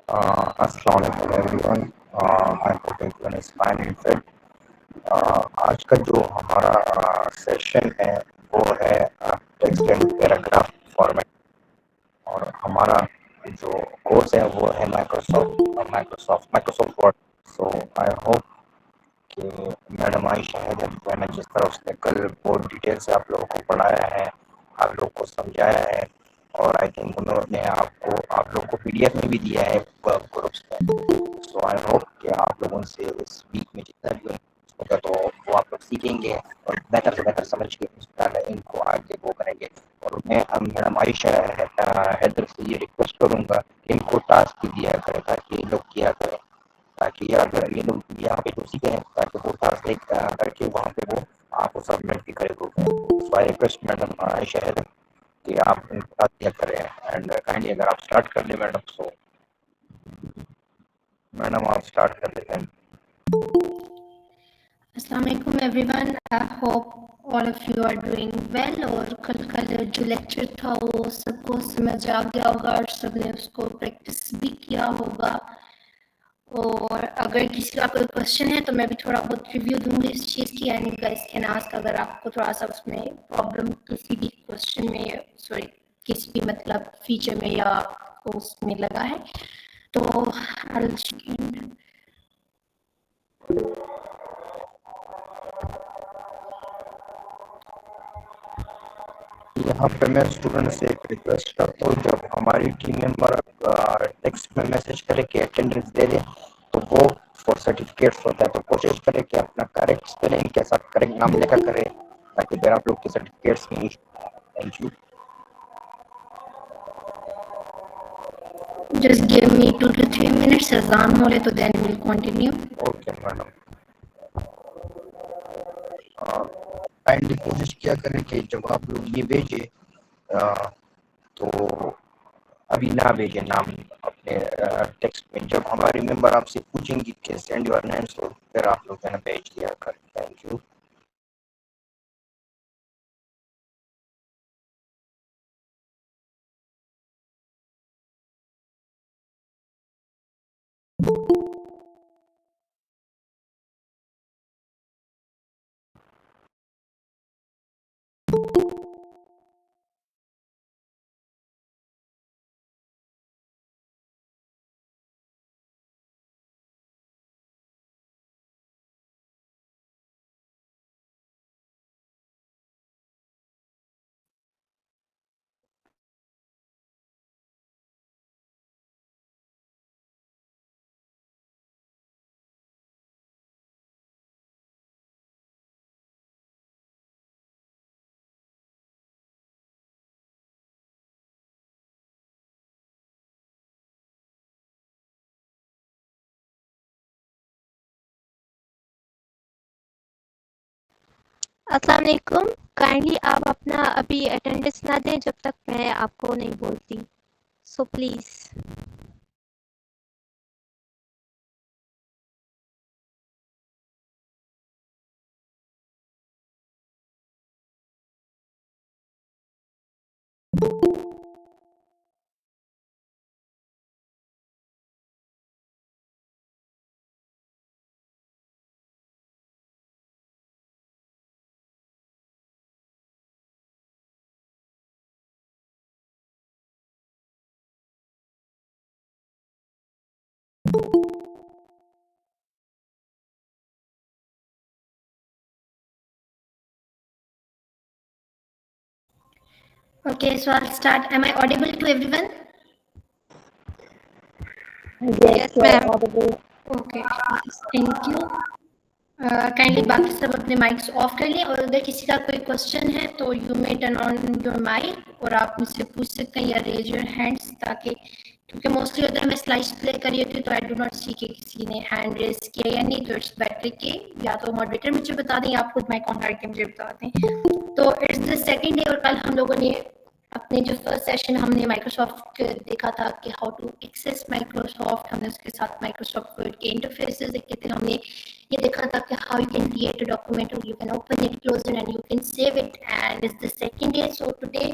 अस्सलाम वालेकुम everyone. I hope everyone is fine and fit. आज का जो हमारा सेशन है वो है टेक्स्ट एंड पैराग्राफ फॉर्मेट, और हमारा जो कोर्स है वो है Microsoft word. So I hope कि मैडम आयशा है जो है ना, जिस तरह उसने कल बहुत डिटेल से आप लोगों को पढ़ाया है, आप लोगों को समझाया है, और आई थिंक उन्होंने आप लोगों को पीडीएफ में भी दिया है ग्रुप्स में। सो आई होप कि आप लोगों से इस वीक में जितना भी होगा तो वो आप लोग सीखेंगे और बेहतर से बेहतर समझ के इनको आगे वो करेंगे। और मैं मैडम आयशा हैदर से ये रिक्वेस्ट करूँगा कि इनको टास्क भी दिया करें ताकि ये लोग किया करें, ताकि अगर ये लोग यहाँ पे जो सीखे हैं ताकि वो टास्क करके वहाँ पे वो आपको सबमिट भी करे ग्रुप में। So I request madam Ayesha Haider कि आप इनको टास्क दिया करें, एंड काइंडली अगर आप स्टार्ट कर लें मैडम। सो मैडम आप स्टार्ट कर लेते हैं। अस्सलाम वालेकुम everyone, I hope all of you are doing well. और कल का जो लेक्चर था वो सबको समझ आ गया होगा और सबने उसको प्रैक्टिस भी किया होगा। और अगर किसी का कोई क्वेश्चन है तो मैं भी थोड़ा बहुत रिव्यू दूंगी इस चीज़ की, यानी गाइस कैन आस्क अगर आपको थोड़ा सा उसमें प्रॉब्लम किसी भी क्वेश्चन में, सॉरी किसी भी मतलब फीचर में या आपको उसमें लगा है तो यहाँ पे मैं स्टूडेंट से एक रिक्वेस्ट करता हूँ, जब हमारी टीम मेंबर टेक्स्ट में मैसेज करे कि अटेंडेंस दे दे तो वो फॉर सर्टिफिकेट्स होता है, तो कोशिश करें कि अपना करेक्ट स्पेलिंग के साथ करेक्ट नाम लेकर करें ताकि फिर आप लोग के सर्टिफिकेट्स में। Thank you. just give me 2 to 3 minutes azan हो रहे तो then we'll continue. Okay madam. Kindly कोशिश किया करें कि जब आप लोग ये भेजे तो अभी ना भेजे नाम अपने टेक्स्ट में। जब हमारी मेंबर आपसे पूछेंगी कि सेंड योर नेम्स तो फिर आप लोग है ना भेज दिया करें। Thank you. अस्सलाम वालेकुम। काइंडली आप अपना अभी अटेंडेंस ना दें जब तक मैं आपको नहीं बोलती, so please. Okay, so I'll start. Am I audible to everyone? Yes, ma'am. Okay, thank you. Kindly बाकी सब अपने माइक्स ऑफ कर लें, और अगर किसी का कोई क्वेश्चन है तो you may turn on your mic और आप मुझसे पूछ सकते हैं या रेज योर हैंड्स, ताकि क्योंकि मोस्टली अगर मैं स्लाइड्स प्ले कर रही होती हूँ तो आई डू नॉट सी कि किसी ने हैंड रेज किया या नहीं, तो इट्स बेटर कि या तो मॉडरेटर मुझे बता दें या आप खुद माइक ऑन करके मुझे बता दें। तो इट्स द सेकेंड डे, और कल हम लोगों ने अपने जो फर्स्ट सेशन हमने माइक्रोसॉफ्ट देखा था कि हाउ टू एक्सेस माइक्रोसॉफ्ट, हमने उसके साथ माइक्रोसॉफ्ट वर्ड के इंटरफेसेस देखे थे, हमने ये देखा था कि how you can create a document और you can open it, close it and you can save it, and it's the second day. So today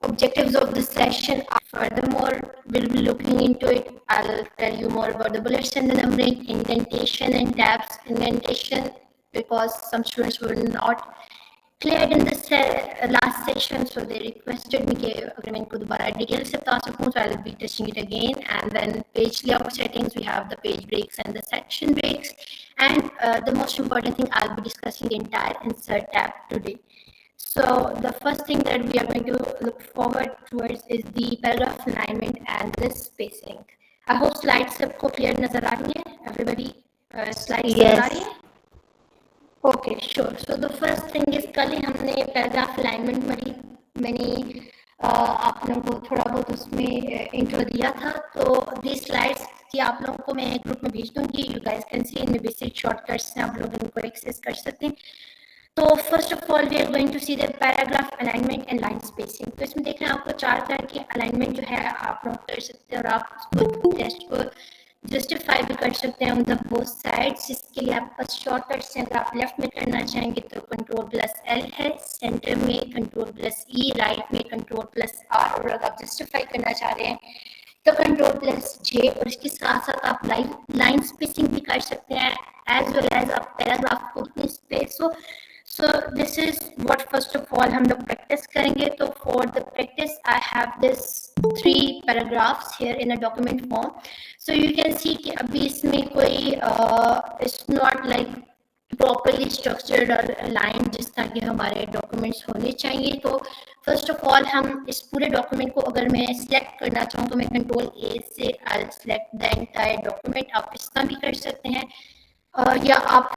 objectives of the session. Furthermore, we'll be looking into it. I'll tell you more about the bullets and the numbering, indentation and tabs. Indentation, because some students were not cleared in the last session, so they requested me कि अगर मैं इनको दोबारा detail से बता सकूं, so I'll be testing it again. And then page layout settings, we have the page breaks and the section breaks, and the most important thing, I'll be discussing the entire insert tab today. So the first thing that we are going to look forward towards is the paragraph alignment and the spacing. I hope slides सबको clear नजर आ रही है. Everybody slides नजर आ रही है? Okay, sure. So the first thing is कल ही हमने paragraph alignment मैंने आप लोगों को थोड़ा बहुत उसमें इंट्रो दिया था. तो दी स्लाइड्स की आप लोगों को मैं ग्रुप में भेज दूंगी. यू गाइस कैन सी इनमें बेसिक शॉर्टकट्स हैं, आप लोग इनको एक्सेस कर सकते हैं. तो first of all we are going to see the paragraph alignment and line spacing. तो इसमें देख रहे हैं आपको 4 तरह के अलाइनमेंट जो है आप लोग कर सकते हैं, और आप उसको टेस्ट को जस्टिफाई भी कर सकते हैं ऑन द बोथ साइड्स. इसके लिए आपके पास शॉर्टकट्स हैं. अगर आप लेफ्ट में करना चाहेंगे तो Ctrl+L है, सेंटर में Ctrl+E, राइट में Ctrl+R, और अगर आप जस्टिफाई करना चाह रहे हैं तो Ctrl+J. और इसके साथ साथ आप लाइन स्पेसिंग भी कर सकते हैं, एज वेल एज आप पैराग्राफ को कितनी स्पेस हो. So this is what first of all हम लोग practice करेंगे. तो for the practice I have this 3 paragraphs here in a document form. So you can see कि अभी इसमें कोई it's not like properly structured और aligned जिस तरह के हमारे documents होने चाहिए. तो first of all हम इस पूरे document को अगर मैं select करना चाहूँ तो मैं Ctrl+A से I'll select the entire document. आप इस तरह भी कर सकते हैं, या आप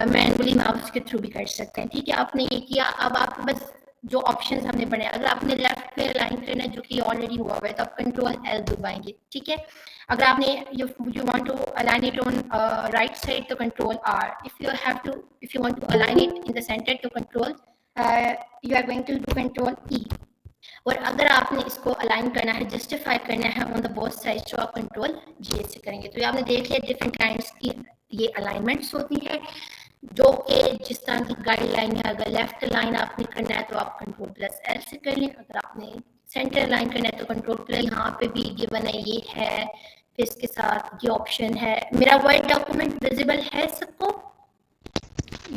मैनुअली माउस के थ्रू भी कर सकते हैं. ठीक है, आपने ये किया. अब आप बस जो ऑप्शंस हमने पढ़े, अगर आपने लेफ्ट में अलाइन करना है जो कि ऑलरेडी हुआ हुआ है तो आप Ctrl+L दबाएंगे. ठीक है, अगर आपने you want to align it on right side तो Ctrl+R. If you want to align it in the centre तो you are going to do Ctrl+E. और अगर आपने इसको अलाइन करना है, जस्टिफाई करना है ऑन द बोथ साइड्स तो आप Ctrl+J से करेंगे. तो ये आपने देख लिया डिफरेंट काइंड्स की ये अलाइनमेंट्स होती है जो कि जिस तरह की गाइडलाइन है. अगर लेफ्ट लाइन आपने करना है तो आप Ctrl+L से कर लें. अगर आपने सेंटर लाइन करना है तो Ctrl+, यहाँ पे भी गिवन है, ये है, फिर इसके साथ ये ऑप्शन है. मेरा वर्ड डॉक्यूमेंट विजिबल है सबको?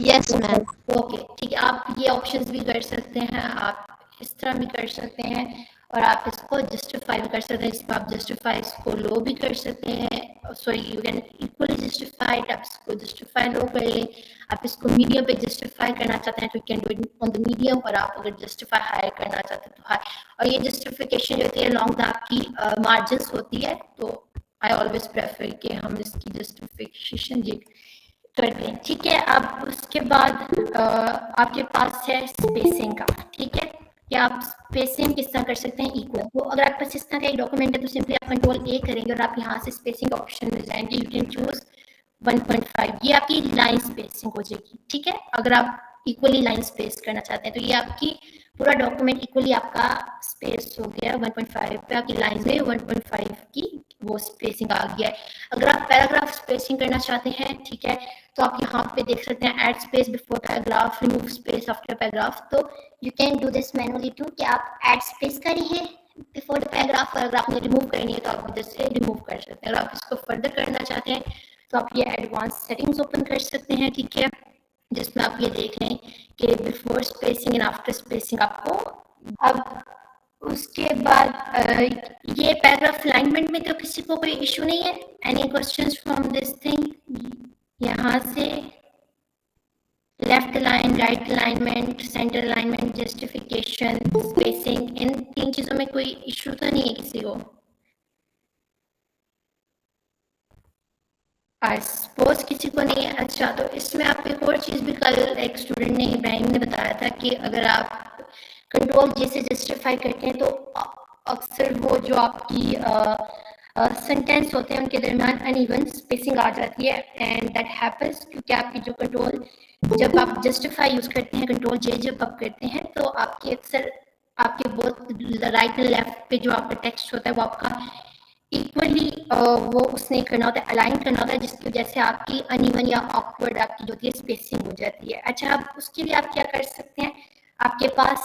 Yes ma'am. ओके, ठीक है. आप ये ऑप्शंस भी कर सकते हैं, आप इस तरह भी कर सकते हैं, और आप इसको जस्टिफाई भी कर सकते हैं. इसमें आप जस्टिफाई इसको लो भी कर सकते हैं. Sorry, you can equally justify. आप इसको जस्टिफाई लो कर लें. आप इसको मीडियम पे जस्टिफाई करना चाहते हैं तो you can do it on the medium, और आप अगर जस्टिफाई हाई करना चाहते हैं तो हाई. और ये जस्टिफिकेशन जो होती है लॉन्ग द आपकी मार्जिन्स होती है, तो आई ऑलवेज प्रेफर कि हम इसकी जस्टिफिकेशन ये कर दें. ठीक है, अब उसके बाद आपके पास है स्पेसिंग का. ठीक है, या आप स्पेसिंग किस तरह कर सकते हैं इक्वल. तो अगर आपके पास इस तरह का एक डॉक्यूमेंट है तो सिंपली आप Ctrl+A करेंगे और आप यहाँ से स्पेसिंग ऑप्शन में जाएंगे. You can choose 1.5. ये आपकी लाइन स्पेसिंग हो जाएगी. ठीक है, अगर आप इक्वली लाइन स्पेस करना चाहते हैं तो ये आपकी पूरा डॉक्यूमेंट इक्वली आपका स्पेस हो गया. 1.5 पे आपकी लाइन में 1.5 की वो स्पेसिंग आ गया है. अगर आप पैराग्राफ स्पेसिंग करना चाहते हैं, ठीक है, तो आप यहाँ पे देख सकते हैं add space before paragraph, remove space after paragraph. तो you can do this manually too कि आप ऐड स्पेस करिए बिफोर द पैराग्राफ, और अगर आपने रिमूव करनी है तो आप इधर से रिमूव कर सकते हैं. अगर आप इसको फर्दर करना चाहते हैं तो आप ये एडवांस सेटिंग्स ओपन कर सकते हैं. ठीक है, जिसमें आप ये देख लें कि before spacing and after spacing आपको. अब उसके बाद ये पैराग्राफ अलाइनमेंट में तो किसी को कोई इशू नहीं है. Any questions from this thing? यहाँ से left line, right alignment, centre alignment, justification, spacing, इन 3 चीजों में कोई इशू तो नहीं है किसी को? आई सपोज किसी को नहीं है. अच्छा, तो इसमें आप एक और चीज भी कल एक स्टूडेंट ने, इब्राहिम ने बताया था कि अगर आप Ctrl+J से जस्टिफाई करते हैं तो अक्सर वो जो आपकी सेंटेंस होते हैं उनके दरमियान अनइवन स्पेसिंग आ जाती है. एंड दैट हैपेंस क्योंकि आपकी जो कंट्रोल, जब आप जस्टिफाई यूज करते हैं Ctrl+J जब आप करते हैं तो आपके अक्सर आपके बोथ राइट एंड लेफ्ट पे जो आपका टेक्स्ट होता है वो आपका इक्वली वो उसने करना होता है, अलाइन करना होता है, जिसकी वजह से आपकी अनइवन या ऑकवर्ड आपकी जो होती है स्पेसिंग हो जाती है. अच्छा, अब उसके लिए आप क्या कर सकते हैं, आपके पास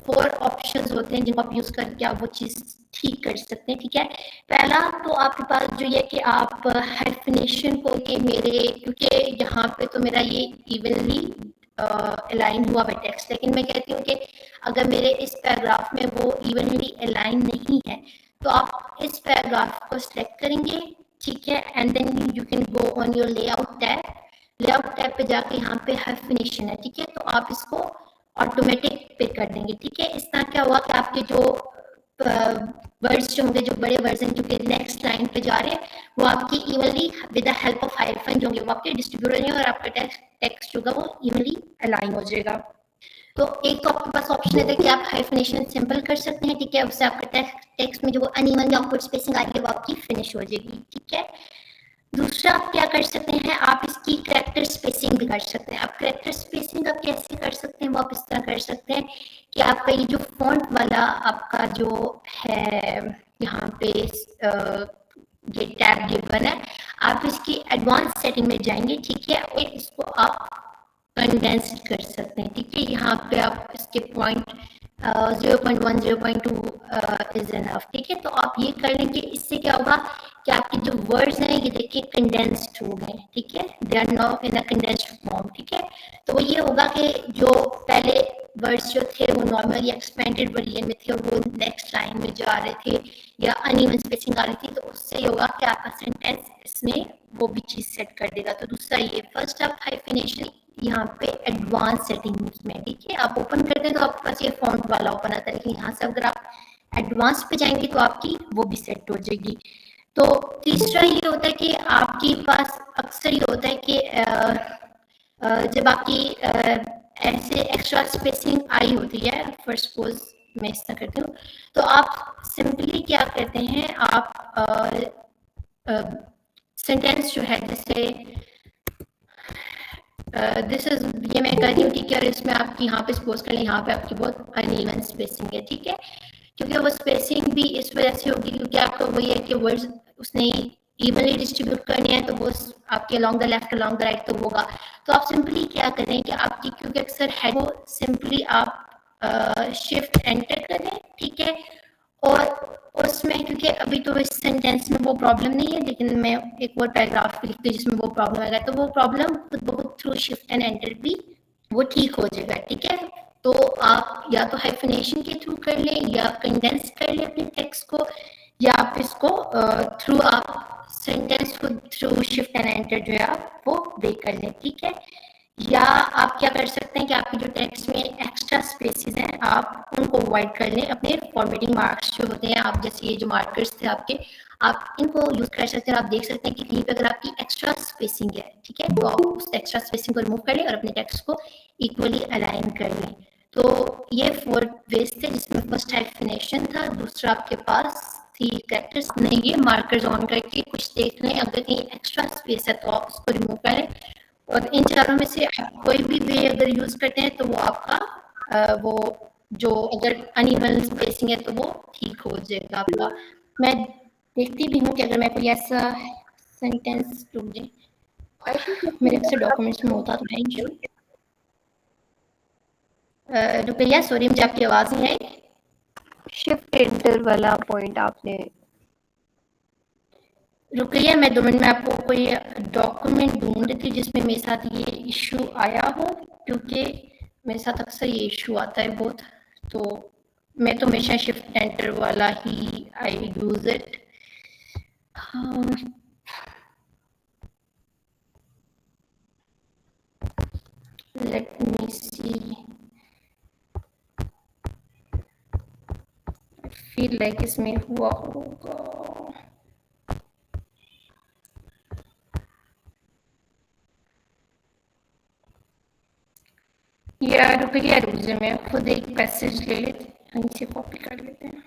4 ऑप्शंस होते हैं जिनको आप यूज करके आप वो चीज ठीक कर सकते हैं, ठीक है। पहला तो आपके पास जो ये कि आप हाइफिनेशन को ये मेरे, क्योंकि यहाँ पे तो मेरा ये इवनली अलाइन हुआ है टेक्स्ट, लेकिन मैं कहती हूँ कि अगर मेरे इस पैराग्राफ में वो इवनली अलाइन नहीं है तो आप इस पैराग्राफ को सिलेक्ट करेंगे, ठीक है, and then you can go on your layout tab. Layout tab पे जाके यहाँ पे हाइफिनेशन है, ठीक है, तो आप इसको ऑटोमेटिक पे कर देंगे, ठीक है। इस तरह क्या हुआ कि आपके जो वर्ड्स जो होंगे, जो बड़े वर्जन जो नेक्स्ट लाइन पे जा रहे हैं, वो आपकी evenly with the help of hyphen जो होंगे वो आपके डिस्ट्रीब्यूट हो जाएंगे और आपका टेक्स्ट जो होगा वो इवनली अलाइन हो जाएगा। तो एक तो आपके पास ऑप्शन है कि आप हाइफिनेशन सिंपल कर सकते हैं, ठीक है, उससे आपका टेक्स्ट में जो वो अनइवन या ऑकवर्ड स्पेसिंग आ रही है वो आपकी फिनिश हो जाएगी, ठीक है। दूसरा आप क्या कर सकते हैं, आप इसकी कैरेक्टर स्पेसिंग भी कर सकते हैं। आप कैरेक्टर स्पेसिंग आप कैसे कर सकते हैं, वो आप इस तरह कर सकते हैं कि आपका ये जो फॉन्ट वाला आपका जो है यहाँ पे ये टैब गिवन है, आप इसकी एडवांस सेटिंग में जाएंगे, ठीक है, और इसको आप कंडेंस कर सकते हैं, ठीक है। यहाँ पे आप इसके पॉइंट 0.1 0.2 इज इनफ, ठीक है। तो आप ये कर लेंगे, इससे क्या होगा कि आपके जो वर्ड्स हैं ये देखिए कंडेंस्ड हो गए, ठीक है, they are now in a condensed form, ठीक है। तो ये होगा कि जो पहले वर्ड्स जो थे वो नॉर्मली एक्सपेंडेड वर्जन में थे और वो नेक्स्ट लाइन में जा रहे थे या अनइवन स्पेसिंग आ रही थी, तो उससे ये होगा कि आपका सेंटेंस इसमें वो भी चीज सेट कर देगा। तो दूसरा ये फर्स्ट आप हाइफिनेशन यहाँ पे एडवांस सेटिंग्स में, ठीक है, आप ओपन करते हैं तो आपके पास ये फॉन्ट वाला ओपन आता है, लेकिन यहाँ से अगर आप एडवांस पे जाएंगे तो आपकी वो भी सेट हो जाएगी। तो तीसरा ये होता है कि आपके पास अक्सर ये होता है कि जब आपकी ऐसे एक्स्ट्रा स्पेसिंग आई होती है, फर्स्ट सपोज मैं इस तरह करती हूँ, तो आप सिंपली क्या करते हैं, आप सेंटेंस जो है जैसे दिस इज, ये मैं कर रही हूँ, ठीक है, और इसमें आप यहाँ पे सपोज कर लें यहाँ पे आपकी बहुत अनइवन स्पेसिंग है, ठीक है, क्योंकि वो स्पेसिंग भी इस वजह से होगी क्योंकि आपका वही है कि वर्ड्स उसने इवनली डिस्ट्रीब्यूट करने हैं, तो वो आपके along the left along the right तो होगा। तो आप सिंपली क्या करें कि आपकी, क्योंकि अक्सर है वो सिंपली आप शिफ्ट एंटर करें, ठीक है, और उसमें क्योंकि अभी तो इस सेंटेंस में वो प्रॉब्लम नहीं है, लेकिन मैं एक और पैराग्राफ लिखती हूँ जिसमें वो प्रॉब्लम आएगा, तो वो प्रॉब्लम खुद बहुत थ्रू शिफ्ट एंड एंटर भी वो ठीक हो जाएगा, ठीक है। तो आप या तो हाइफिनेशन के थ्रू कर लें या कंडेंस कर लें अपने टेक्स्ट को, या आप इसको थ्रू आप सेंटेंस को थ्रू शिफ्ट एंड एंटर जो है आप वो ब्रेक कर लें, ठीक है। या आप क्या कर सकते हैं कि आपके जो टेक्स्ट में एक्स्ट्रा स्पेसेस हैं आप उनको अवॉइड कर लें, अपने फॉर्मेटिंग मार्क्स जो होते हैं, आप जैसे ये जो मार्कर्स थे आपके, आप इनको यूज कर सकते हैं। आप देख सकते हैं कि कहीं पे अगर आपकी एक्स्ट्रा स्पेसिंग है, ठीक है, तो आप उस एक्स्ट्रा स्पेसिंग को रिमूव कर लें और अपने टेक्स्ट को इक्वली अलाइन कर लें। तो ये 4 वेज थे जिसमें फर्स्ट हाइफिनेशन था, दूसरा आपके पास थी कैरेक्टर्स, नहीं ये मार्कर्स ऑन करके कुछ देख लें, अगर कहीं एक्स्ट्रा स्पेस है तो आप उसको रिमूव करें, और इन चारों में से आप कोई भी वे अगर यूज करते हैं तो वो आपका वो जो अगर अनइवन स्पेसिंग है तो वो ठीक हो जाएगा आपका। मैं देखती भी हूँ कि अगर मैं कोई ऐसा सेंटेंस ढूंढे मेरे से डॉक्यूमेंट्स में होता तो है। रुपया सॉरी मुझे आपकी आवाज नहीं आई। शिफ्ट एंटर वाला पॉइंट आपने, रुकिए मैं 2 मिनट में आपको कोई डॉक्यूमेंट ढूंढ रही थी जिसमें मेरे साथ ये इशू आया हो, क्योंकि मेरे साथ अक्सर ये इशू आता है बहुत, तो मैं तो हमेशा शिफ्ट एंटर वाला ही I use it. Let me see, feel like इसमें हुआ होगा। या रुपया रूजे में खुद एक पैसेज ले लेते हैं, नीचे कॉपी कर लेते हैं।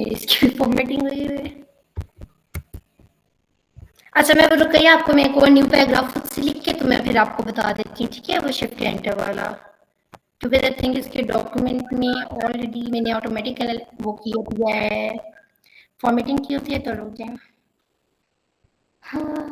इसकी फॉर्मेटिंग हुई है। अच्छा मैं रुकिए आपको मैं एक और न्यू पैराग्राफ खुद से लिख के तो मैं फिर आपको बता देती हूँ, ठीक है, वो शिफ्ट एंटर वाला, क्योंकि द थिंग इसके डॉक्यूमेंट में ऑलरेडी मैंने ऑटोमेटिकल वो किया दिया है, फॉर्मेटिंग की होती है, तो रुक जाए। हाँ,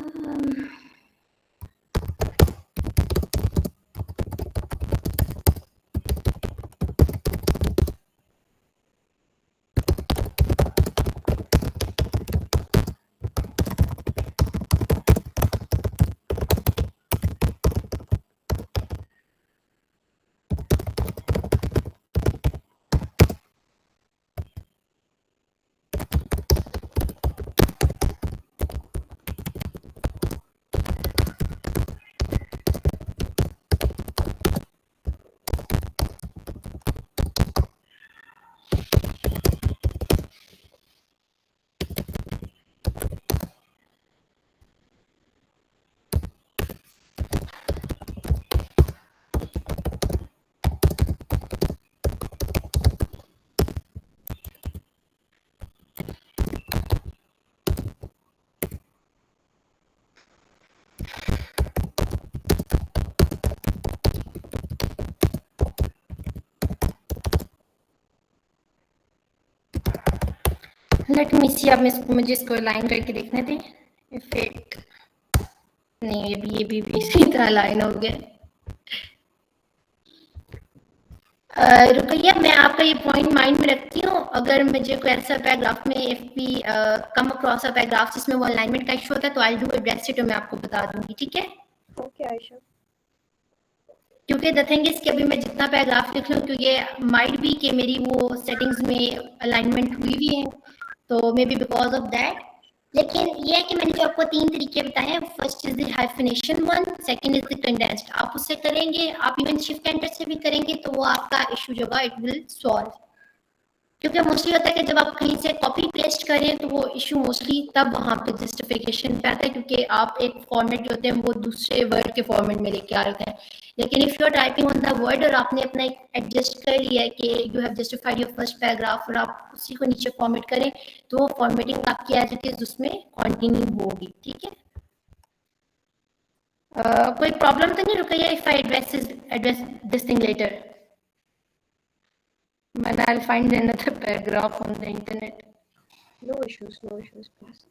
लेट मी सी, अब मुझे इसको लाइन करके देखने दें। इफेक्ट नहीं, ये भी इसी तरह लाइन हो गया। रुकैया, मैं आपका ये पॉइंट माइंड में रखती हूँ। अगर मुझे कोई ऐसा पैराग्राफ में इफ भी कम अक्रॉस अ पैराग्राफ जिसमें वो अलाइनमेंट का इशू होता है, तो आई डू एड्रेस इट, मैं आपको बता दूंगी, ठीक है? ओके आयशा। क्योंकि द थिंग इज कि अभी मैं जितना पैराग्राफ लिख लूँ, क्योंकि माइट भी कि मेरी वो सेटिंग्स में अलाइनमेंट हुई हुई है, तो may be because of that. लेकिन ये है कि मैंने जो आपको 3 तरीके बताए हैं, first is the hyphenation one, second is the condensed. आप उससे करेंगे, आप इवन शिफ्ट एंटर से भी करेंगे, तो वो आपका इशू जो होगा इट विल सॉल्व। क्योंकि मोस्टली होता है कि जब आप कहीं से कॉपी पेस्ट करें तो वो इशू मोस्टली तब वहाँ पे जस्टिफिकेशन पे आता है, क्योंकि आप एक फॉर्मेट जो होते हैं वो दूसरे वर्ड के फॉर्मेट में लेके आ रहे हैं। लेकिन if you are typing on the word और आपने अपना एक एडजस्ट कर लिया है कि you have justified your first paragraph और आप उसी को नीचे फॉर्मेट करें, तो वो फॉर्मेटिंग आपकी एज इट इज उसमें कंटिन्यू होगी, ठीक है? कोई प्रॉब्लम तो नहीं Ruqaiya if I address this thing later? And I'll find another paragraph on the internet. No issues, please.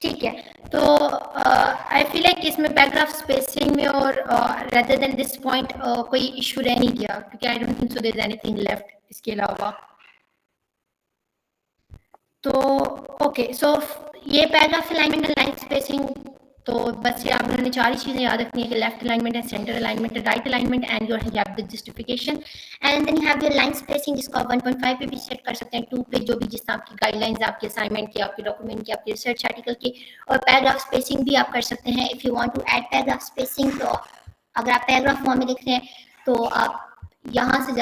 ठीक है, तो आई फील लाइक इसमें पैराग्राफ स्पेसिंग में और रेदर देन दिस पॉइंट कोई इशू रह नहीं गया, क्योंकि I don't think so there is anything left इसके अलावा। तो ओके, सो ये paragraph alignment and line spacing, तो बस ये आप लोगों ने 4 ही चीजें याद रखनी है कि लेफ्ट अलाइनमेंट है, सेंटर अलाइनमेंट है, right alignment and your have the justification. And then you have your line spacing, जिसको आप 1.5 पे भी सेट कर सकते हैं, 2 पे, जो भी जिस तरह आपकी गाइडलाइंस आपके असाइनमेंट की, आपके डॉक्यूमेंट की, आपके रिसर्च आर्टिकल की। और पैराग्राफ स्पेसिंग भी आप कर सकते हैं if you want to add paragraph spacing. तो अगर आप पैराग्राफ फॉर्म में लिख रहे हैं तो आप यहाँ से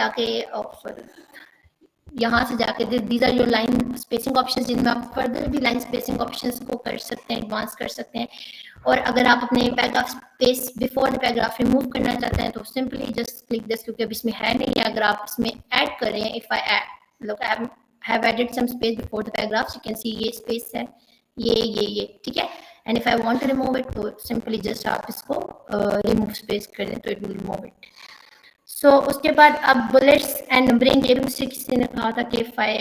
जाके these are your line spacing options, जिनमें आप फर्दर भी लाइन स्पेसिंग ऑप्शंस को कर सकते हैं, एडवांस कर सकते हैं। और अगर आप अपने paragraph space before the paragraph remove करना चाहते हैं तो सिंपली जस्ट क्लिक दिस, क्योंकि अब इसमें है नहीं। अगर आप इसमें ऐड करें, if I look I have added some space before the paragraph, you can see ये स्पेस है, ये, ठीक है। And if I want to remove it, तो सिंपली जस्ट आप इसको रिमूव स्पेस कर दें तो it will remove it. So उसके बाद अब बुलेट्स एंड नंबरिंग, ये भी मुझसे किसी ने कहा था कि if I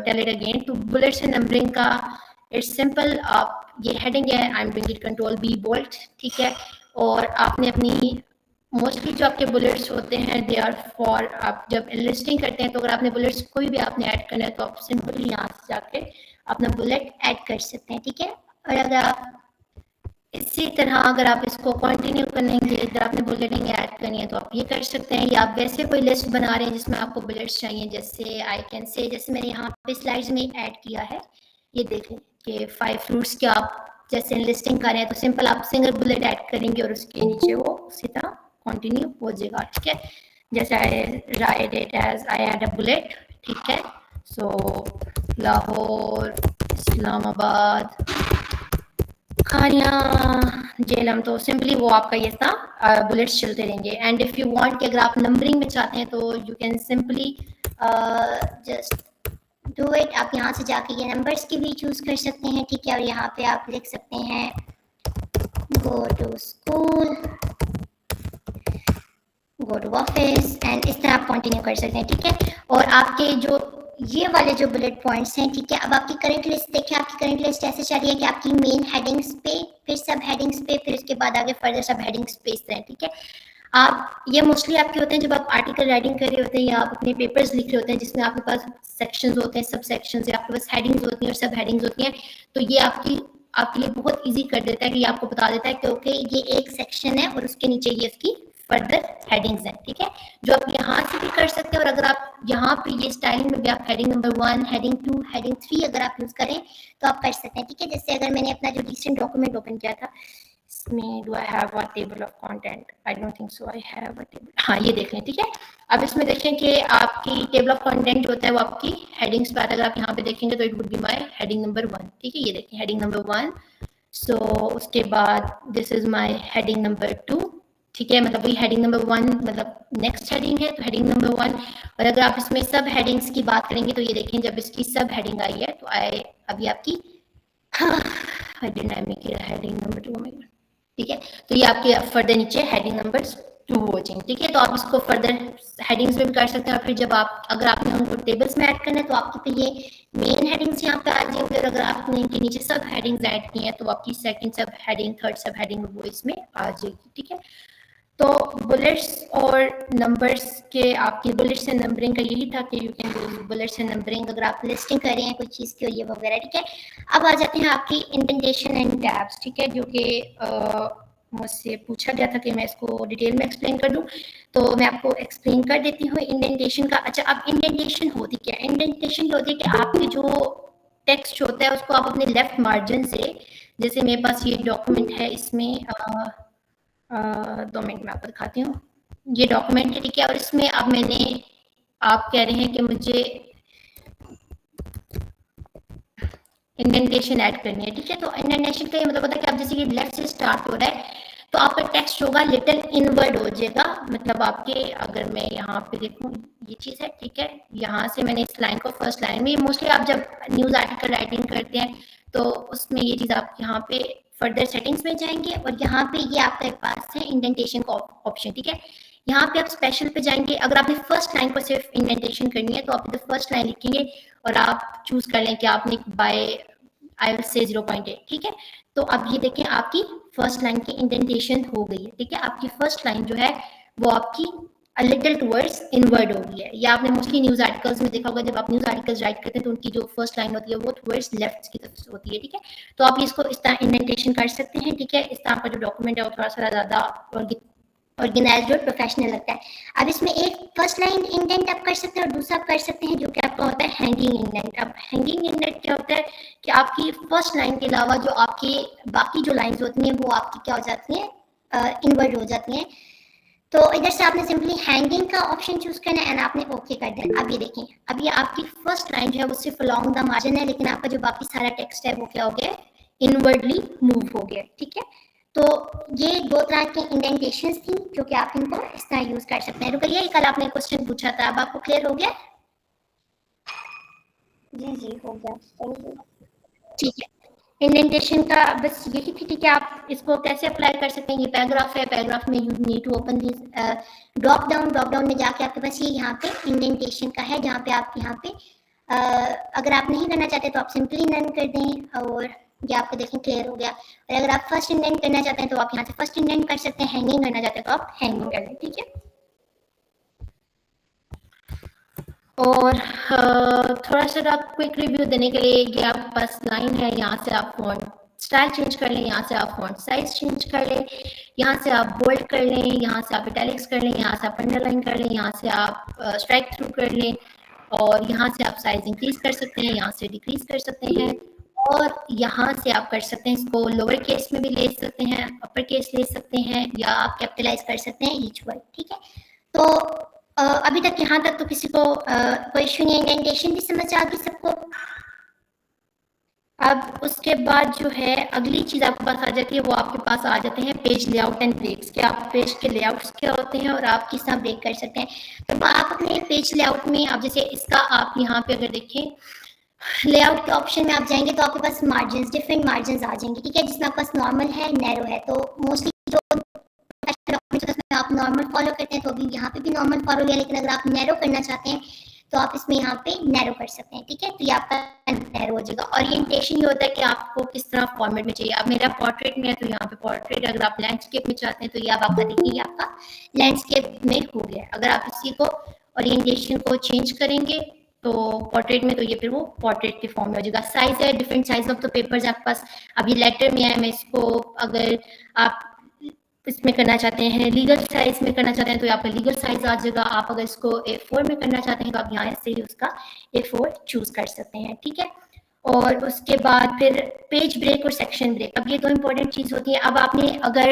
tell it again, तो बुलेट्स एंड नंबरिंग का इट्स सिंपल। आप ये हेडिंग है, I am doing it control B bold, ठीक है। और आपने अपनी मोस्टली जो आपके बुलेट्स होते हैं दे आर फॉर, आप जब लिस्टिंग करते हैं तो अगर आपने बुलेट्स कोई भी आपने ऐड करना है तो आप सिंपली यहाँ से जाके अपना बुलेट ऐड कर सकते हैं, ठीक है। और अगर आप इसी तरह अगर आप इसको कंटिन्यू करेंगे, इधर आपने बुलेटिंग ऐड करनी है तो आप ये कर सकते हैं, या आप वैसे कोई लिस्ट बना रहे हैं जिसमें आपको बुलेट्स चाहिए, जैसे आई कैन से, जैसे मैंने यहाँ पे स्लाइड्स में ऐड किया है, ये देख लें कि 5 फ्रूट्स के आप जैसे लिस्टिंग कर रहे हैं तो सिंपल आप सिंगल बुलेट ऐड करेंगे और उसके नीचे वो उसी तरह कंटिन्यू हो जाएगा, ठीक है। जैसे I write it as I add a bullet, ठीक है। सो लाहौर, इस्लामाबाद, खानिया, जेलम, तो सिंपली वो आपका ये था बुलेट्स चलते रहेंगे। एंड इफ यू वांट कि अगर आप नंबरिंग में चाहते हैं तो you can simply just do it. आप यहाँ से जाके ये नंबर्स की भी चूज कर सकते हैं, ठीक है। और यहाँ पे आप लिख सकते हैं go to school, go to office, and इस तरह आप कंटिन्यू कर सकते हैं, ठीक है। और आपके जो ये वाले जो बुलेट पॉइंट्स हैं, ठीक है, अब आपकी करंट लिस्ट देखिए, आपकी करंट लिस्ट ऐसे चल रही है कि आपकी मेन हेडिंग्स पे, फिर सब हेडिंग्स पे, फिर उसके बाद आगे फर्दर सब हेडिंग्स पे इस तरह, ठीक है। आप ये मोस्टली आपके होते हैं जब आप आर्टिकल राइटिंग कर रहे होते हैं या आप अपने पेपर्स लिख रहे होते हैं जिसमें आपके पास सेक्शंस होते हैं, सब सेक्शंस, या आपके पास हेडिंग्स होती हैं और सब हेडिंग्स होती हैं, तो ये आपके लिए बहुत इजी कर देता है कि ये आपको बता देता है कि ओके ये एक सेक्शन है और उसके नीचे ये इसकी फर्दर हेडिंग्स हैं, ठीक है, जो आप यहाँ से भी कर सकते हैं। और अगर आप यहाँ पे ये स्टाइलिंग में भी आप हेडिंग नंबर 1, हेडिंग 2, हेडिंग 3 अगर आप यूज करें तो आप कर सकते हैं, ठीक है। जैसे अगर मैंने अपना जो रिसेंट डॉक्यूमेंट ओपन किया था, इसमें do I have a table of content, I don't think so I have a table, हाँ ये देख लें, ठीक है। अब इसमें देखें कि आपकी टेबल ऑफ कंटेंट जो होता है वो आपकी हेडिंग्स पे आता है। अगर आप यहाँ पे देखेंगे तो it would be my heading number 1, ठीक है, ये देखें हेडिंग नंबर 1। सो उसके बाद this is my heading number 2, ठीक है, मतलब वही हेडिंग नंबर 1 मतलब नेक्स्ट हेडिंग है, तो हेडिंग नंबर 1। और अगर आप इसमें सब हेडिंग्स की बात करेंगे तो ये देखें जब इसकी सब हेडिंग आई है तो अभी आपकी हेडिंग नंबर 2, ठीक है, तो ये आपके फर्दर नीचे हेडिंग नंबर 2 हो जाएंगे, ठीक है। तो आप इसको फर्दर हेडिंग्स में भी कर सकते हैं। और फिर जब आप अगर आपने उनको टेबल्स में ऐड करना है तो आपके पे ये मेन हेडिंग्स यहाँ पे आ जाएंगे, और अगर आपने इनके नीचे सब हेडिंग्स ऐड की हैं तो आपकी सेकंड सब हेडिंग, थर्ड सब हेडिंग वो इसमें आ जाएगी, ठीक है। तो बुलेट्स और नंबर्स के आपकी बुलेट्स एंड नंबरिंग का यही था कि you can use bullets and numbering अगर आप लिस्टिंग कर रहे हैं कोई चीज़ की और ये वगैरह, ठीक है। अब आ जाते हैं आपकी इंडेंटेशन एंड टैब्स, ठीक है, जो कि मुझसे पूछा गया था कि मैं इसको डिटेल में एक्सप्लेन कर दूं, तो मैं आपको एक्सप्लेन कर देती हूँ इंडेंटेशन का। अच्छा, अब इंडेंटेशन होती क्या है? इंडेंटेशन होती है कि आपके जो टेक्स्ट होता है उसको आप अपने लेफ्ट मार्जिन से, जैसे मेरे पास ये डॉक्यूमेंट है, इसमें 2 मिनट में आपको दिखाती हूँ, ये डॉक्यूमेंट है, ठीक है, और इसमें अब आप कह रहे हैं कि मुझे इंडेंटेशन ऐड करनी है, ठीक है। तो इंडेंटेशन का ये मतलब होता है कि आप जैसे कि लेफ्ट से स्टार्ट हो रहा है तो आपका टेक्स्ट होगा लिटिल इनवर्ड हो जाएगा, मतलब आपके, अगर मैं यहाँ पे देखूँ ये चीज़ है, ठीक है, यहाँ से मैंने इस लाइन को फर्स्ट लाइन में, मोस्टली आप जब न्यूज़ आर्टिकल राइटिंग करते हैं तो उसमें ये चीज़ आप यहाँ पे फर्दर सेटिंग्स में जाएंगे और यहाँ पे ये आपके पास है इंडेंटेशन का ऑप्शन, ठीक है। यहाँ पे आप स्पेशल पे जाएंगे, अगर आपने फर्स्ट लाइन को सिर्फ इंडेंटेशन करनी है तो आप इधर फर्स्ट लाइन लिखेंगे और आप चूज कर लें कि आपने बाय आई विल से 0.8, ठीक है। तो अब ये देखें आपकी फर्स्ट लाइन की इंडेंटेशन हो गई है, ठीक है। आपकी फर्स्ट लाइन जो है वो आपकी अ लिटिल टुवर्ड्स इनवर्ड हो गई है। या आपने मोस्टली न्यूज़ आर्टिकल्स में देखा होगा, जब आप न्यूज़ आर्टिकल्स राइट करते हैं तो उनकी जो फर्स्ट लाइन होती है वो टुवर्ड्स लेफ्ट की तरफ होती है, ठीक है। तो आप इसको इस तरह इंडेंटेशन कर सकते हैं, ठीक है। इस तरह का जो डॉक्यूमेंट है वो थोड़ा सा ज़्यादा ऑर्गेनाइज्ड और प्रोफेशनल लगता है। अब इसमें एक फर्स्ट लाइन इंडेंट आप कर सकते हैं और दूसरा कर सकते हैं जो कि आपका होता है हैंगिंग इंडेंट। अब हैंगिंग इंडेंट क्या होता है कि आपकी फर्स्ट लाइन के अलावा जो आपकी बाकी जो लाइंस होती हैं वो आपकी क्या हो जाती हैं, इनवर्ड हो जाती हैं। तो इधर से आपने सिंपली हैंगिंग का ऑप्शन चूज करना है एंड आपने ओके कर दिया। अब ये देखें, अब ये आपकी फर्स्ट लाइन जो है वो सिर्फ अलोंग द मार्जिन है, लेकिन आपका जो बाकी सारा टेक्स्ट है वो क्या हो गया, इनवर्डली मूव हो गया, ठीक है। तो ये 2 तरह के इंडेंटेशंस थी जो कि आप इनको इस तरह यूज कर सकते हैं। रुकइए, कल आपने क्वेश्चन पूछा था, अब आपको क्लियर हो गया? जी हो गया, थैंक यू। ठीक है, इंडेंटेशन का बस यही थी, ठीक है। आप इसको कैसे अप्लाई कर सकते हैं? ये पैराग्राफ है, पैराग्राफ में you need to open this drop down में जाके आपके पास ये यहाँ पे इंडेंटेशन का है, जहाँ पे आप यहाँ पे अगर आप नहीं करना चाहते तो आप सिंपली नन कर दें और ये आपको देखें क्लियर हो गया। और अगर आप फर्स्ट इंडेंट करना चाहते हैं तो आप यहाँ से फर्स्ट इंडेंट कर सकते हैं, हैंगिंग करना चाहते हैं तो आप हैंगिंग कर लें, ठीक है। और थोड़ा सा क्विक रिव्यू देने के लिए, ये आपके पास लाइन है, यहाँ से आप फॉन्ट स्टाइल चेंज कर लें, यहाँ से आप फॉन्ट साइज चेंज कर लें, यहाँ से आप बोल्ड कर लें, यहाँ से आप इटैलिक्स कर लें, यहाँ से आप अंडरलाइन कर लें, यहाँ से आप स्ट्राइक थ्रू कर लें, और यहाँ से आप साइज इंक्रीज कर सकते हैं, यहाँ से डिक्रीज कर सकते हैं, और यहाँ से आप कर सकते हैं इसको लोअर केस में भी ले सकते हैं, अपर केस ले सकते हैं, या आप कैपिटलाइज कर सकते हैं ईच वर्ड, ठीक है। तो अभी तक यहाँ तक तो किसी को कोई इशू नहीं, इंडेंटेशन भी समझ आ गई सबको। अब उसके बाद जो है अगली चीज आपके पास आ जाती है, वो आपके पास आ जाते हैं पेज लेआउट एंड ब्रेक्स। क्या आप पेज के लेआउट्स क्या होते हैं और आप किस तरह ब्रेक कर सकते हैं। तो आप अपने पेज लेआउट में आप जैसे इसका आप यहाँ पे अगर देखें, लेआउट के ऑप्शन में आप जाएंगे तो आपके पास मार्जिन, डिफरेंट मार्जिन आ जाएंगे, ठीक है, जिसमें आपके पास नॉर्मल है, नैरो है। तो मोस्टली जो उसमें आप नॉर्मल फॉलो करते हैं तो अभी यहाँ पे भी नॉर्मल फॉलो लिया, लेकिन अगर आप नैरो करना चाहते हैं तो आप इसमें यहाँ पे नैरो कर सकते हैं, ठीक है। तो ये आपका नैरो हो जाएगा। ओरिएंटेशन ये होता है कि आपको किस तरह फॉर्मेट में चाहिए। अब मेरा पोर्ट्रेट में है तो यहाँ पे पोर्ट्रेट, अगर आप लैंडस्केप में चाहते हैं तो ये आप आपका देखिए आपका लैंडस्केप में हो गया। अगर आप इसी को ओरिएंटेशन को चेंज करेंगे तो पोर्ट्रेट में, तो ये फिर वो पोर्ट्रेट के फॉर्म में हो जाएगा। साइज है, different size of the papers आपके पास। अभी लेटर में है, मैं इसको अगर आप इसमें करना चाहते हैं लीगल साइज में करना चाहते हैं तो आपका लीगल साइज आ जाएगा। आप अगर इसको A4 में करना चाहते हैं तो आप यहाँ से ही उसका A4 चूज कर सकते हैं, ठीक है। और उसके बाद फिर पेज ब्रेक और सेक्शन ब्रेक, अब ये दो इंपॉर्टेंट चीज होती है। अब आपने अगर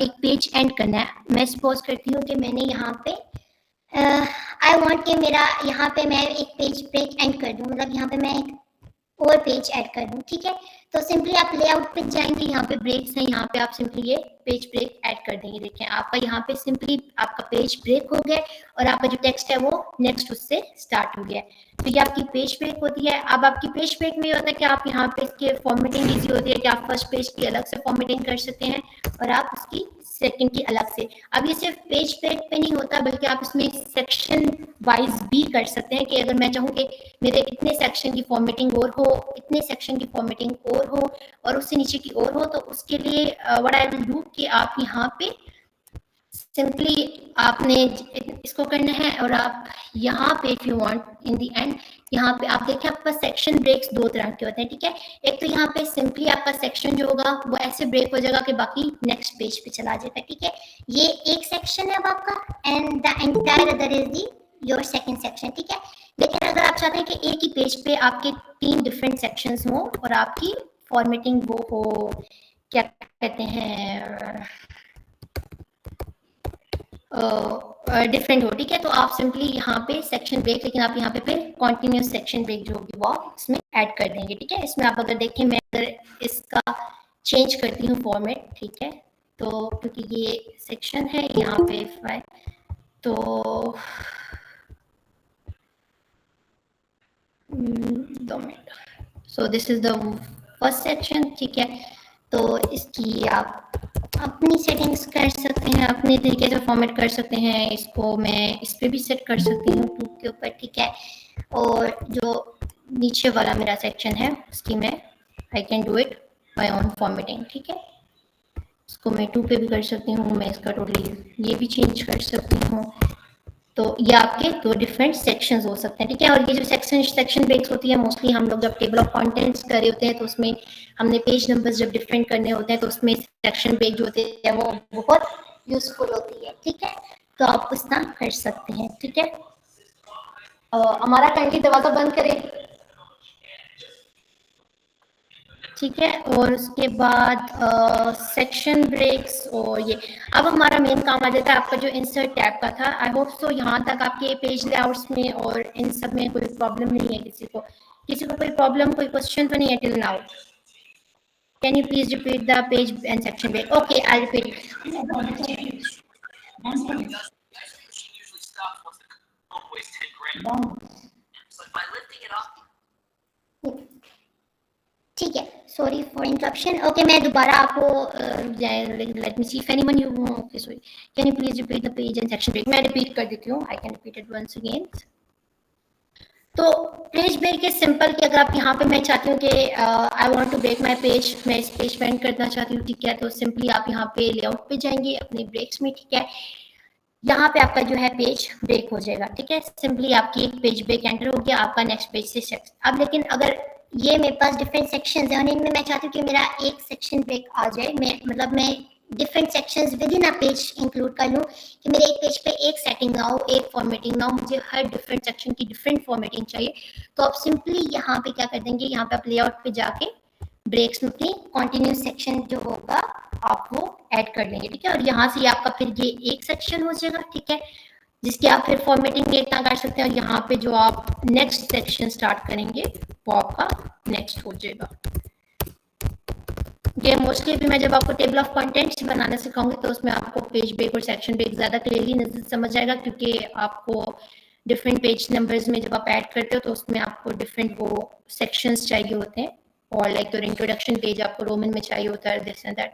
एक पेज एंड करना है, मैं सपोज करती हूँ कि मैंने यहाँ पे आई वांट कि मेरा यहाँ पे मैं एक पेज ब्रेक एंड कर दूँ, मतलब यहाँ पे मैं एक और पेज ऐड कर दूँ, ठीक है। तो सिंपली आप लेआउट पे जाएंगे, यहाँ पे ब्रेक्स हैं, यहाँ पे आप सिंपली ये पेज ब्रेक ऐड कर देंगे। देखें आपका यहाँ पे सिंपली आपका पेज ब्रेक हो गया और आपका जो टेक्स्ट है वो नेक्स्ट उससे स्टार्ट हो गया। तो ये आपकी पेज ब्रेक होती है। अब आपकी पेज ब्रेक में होता है कि आप यहाँ पे इसके फॉर्मेटिंग इजी होती है कि आप फर्स्ट पेज की अलग से फॉर्मेटिंग कर सकते हैं और आप उसकी सेकंड की अलग से। अब ये सिर्फ पेज ब्रेक पे नहीं होता बल्कि आप इसमें सेक्शन वाइज भी कर सकते हैं कि अगर मैं चाहूँ कि मेरे इतने सेक्शन की फॉर्मेटिंग और हो, इतने सेक्शन की फॉर्मेटिंग और हो और उससे नीचे की और हो, तो उसके लिए व्हाट आई विल डू कि आप यहाँ पे सिंपली आपने इसको करना है और आप यहाँ पे if you want in the end यहाँ पे आप देखें आपका सेक्शन ब्रेक्स दो तरह के होते हैं, ठीक है। एक तो यहाँ पे सिंपली आपका सेक्शन जो होगा वो ऐसे ब्रेक हो जाएगा कि बाकी नेक्स्ट पेज पे चला जाएगा, ठीक है। ये एक सेक्शन है अब आपका and the entire other is the your second section, ठीक है। लेकिन अगर आप चाहते हैं कि एक ही पेज पे आपके 3 डिफरेंट सेक्शंस हो और आपकी फॉर्मेटिंग वो हो, क्या कहते हैं, डिफरेंट हो, ठीक है। तो आप सिंपली यहाँ पे सेक्शन ब्रेक, लेकिन आप यहाँ पे फिर कॉन्टिन्यूस सेक्शन ब्रेक जो होगी वो इसमें ऐड कर देंगे, ठीक है। इसमें आप अगर देखें मैं अगर इसका चेंज करती हूँ फॉर्मेट, ठीक है, तो क्योंकि ये सेक्शन है यहाँ पे तो 2 minute. So this is the first section, ठीक है। तो इसकी आप अपनी सेटिंग्स कर सकते हैं, अपने तरीके से फॉर्मेट कर सकते हैं। इसको मैं इस पर भी सेट कर सकती हूँ 2 के ऊपर, ठीक है। और जो नीचे वाला मेरा सेक्शन है उसकी मैं I can do it by on formatting, ठीक है। इसको मैं 2 पे भी कर सकती हूँ, मैं इसका टोटली ये भी चेंज कर सकती हूँ। तो ये आपके 2 डिफरेंट सेक्शंस हो सकते हैं, ठीक है। और ये जो सेक्शन ब्रेक्स होती है मोस्टली हम लोग जब टेबल ऑफ कंटेंट्स कर रहे होते हैं तो उसमें हमने पेज नंबर्स जब डिफरेंट करने होते हैं तो उसमें सेक्शन ब्रेक जो होते हैं वो बहुत यूजफुल होती है, ठीक है। तो आप उस तरह कर सकते हैं, ठीक है। हमारा काइंडली दरवाजा बंद करें, ठीक है। और उसके बाद सेक्शन ब्रेक्स और ये अब हमारा मेन काम आ जाता है आपका जो इंसर्ट टैब का था। आई होप सो यहाँ तक आपके पेज लेआउट्स में और इन सब में कोई प्रॉब्लम नहीं है। किसी को कोई प्रॉब्लम, कोई क्वेश्चन तो नहीं है till now? Can you please repeat the page and section break? Okay, I repeat. ठीक है, सॉरी फॉर इंटरप्शन। ओके, मैं दोबारा आपको let me see if anyone you okay sorry can you please repeat the page and section break? मैं repeat कर देती हूँ, I can repeat it once again. तो पेज ब्रेक इज सिंपल कि अगर आप यहाँ पे मैं चाहती हूँ कि आई want to break my page, मैं इस पेज पे एंड करना चाहती हूँ, ठीक है। तो सिंपली आप यहाँ पे लेआउट पे जाएंगे अपने ब्रेक्स में, ठीक है। यहाँ पे आपका जो है पेज ब्रेक हो जाएगा, ठीक है। सिंपली आपकी एक पेज ब्रेक एंटर हो गया, आपका नेक्स्ट पेज से सेक्शन। अब लेकिन अगर ये मेरे पास डिफरेंट सेक्शंस हैं और इनमें मैं चाहती हूँ कि मेरा एक सेक्शन ब्रेक आ जाए, मैं different sections with in a page include कर लूँ कि मेरे एक पेज पे एक सेटिंग ना हो, एक फॉर्मेटिंग ना हो, मुझे हर डिफरेंट सेक्शन की डिफरेंट फॉर्मेटिंग चाहिए। तो आप सिंपली यहाँ पे क्या कर देंगे, यहाँ पे आप लेआउट पे जाके ब्रेक्स में अपनी कॉन्टिन्यूस सेक्शन जो होगा आप वो ऐड कर लेंगे, ठीक है। और यहाँ से आपका फिर ये एक सेक्शन हो जाएगा, ठीक है, जिसकी आप फिर फॉर्मेटिंग इतना कर सकते हैं। और यहाँ पे जो आप नेक्स्ट सेक्शन स्टार्ट करेंगे वो आपका नेक्स्ट हो जाएगा। ये मोस्टली भी मैं जब आपको टेबल ऑफ कंटेंट्स बनाना सिखाऊंगी तो उसमें आपको पेज ब्रेक और सेक्शन ब्रेक ज़्यादा क्लियरली समझ आएगा, क्योंकि आपको डिफरेंट पेज नंबर्स में जब आप ऐड करते हो तो उसमें आपको डिफरेंट वो सेक्शंस चाहिए होते हैं, और लाइक योर इंट्रोडक्शन पेज आपको रोमन में चाहिए होता है, दिस एंड दैट,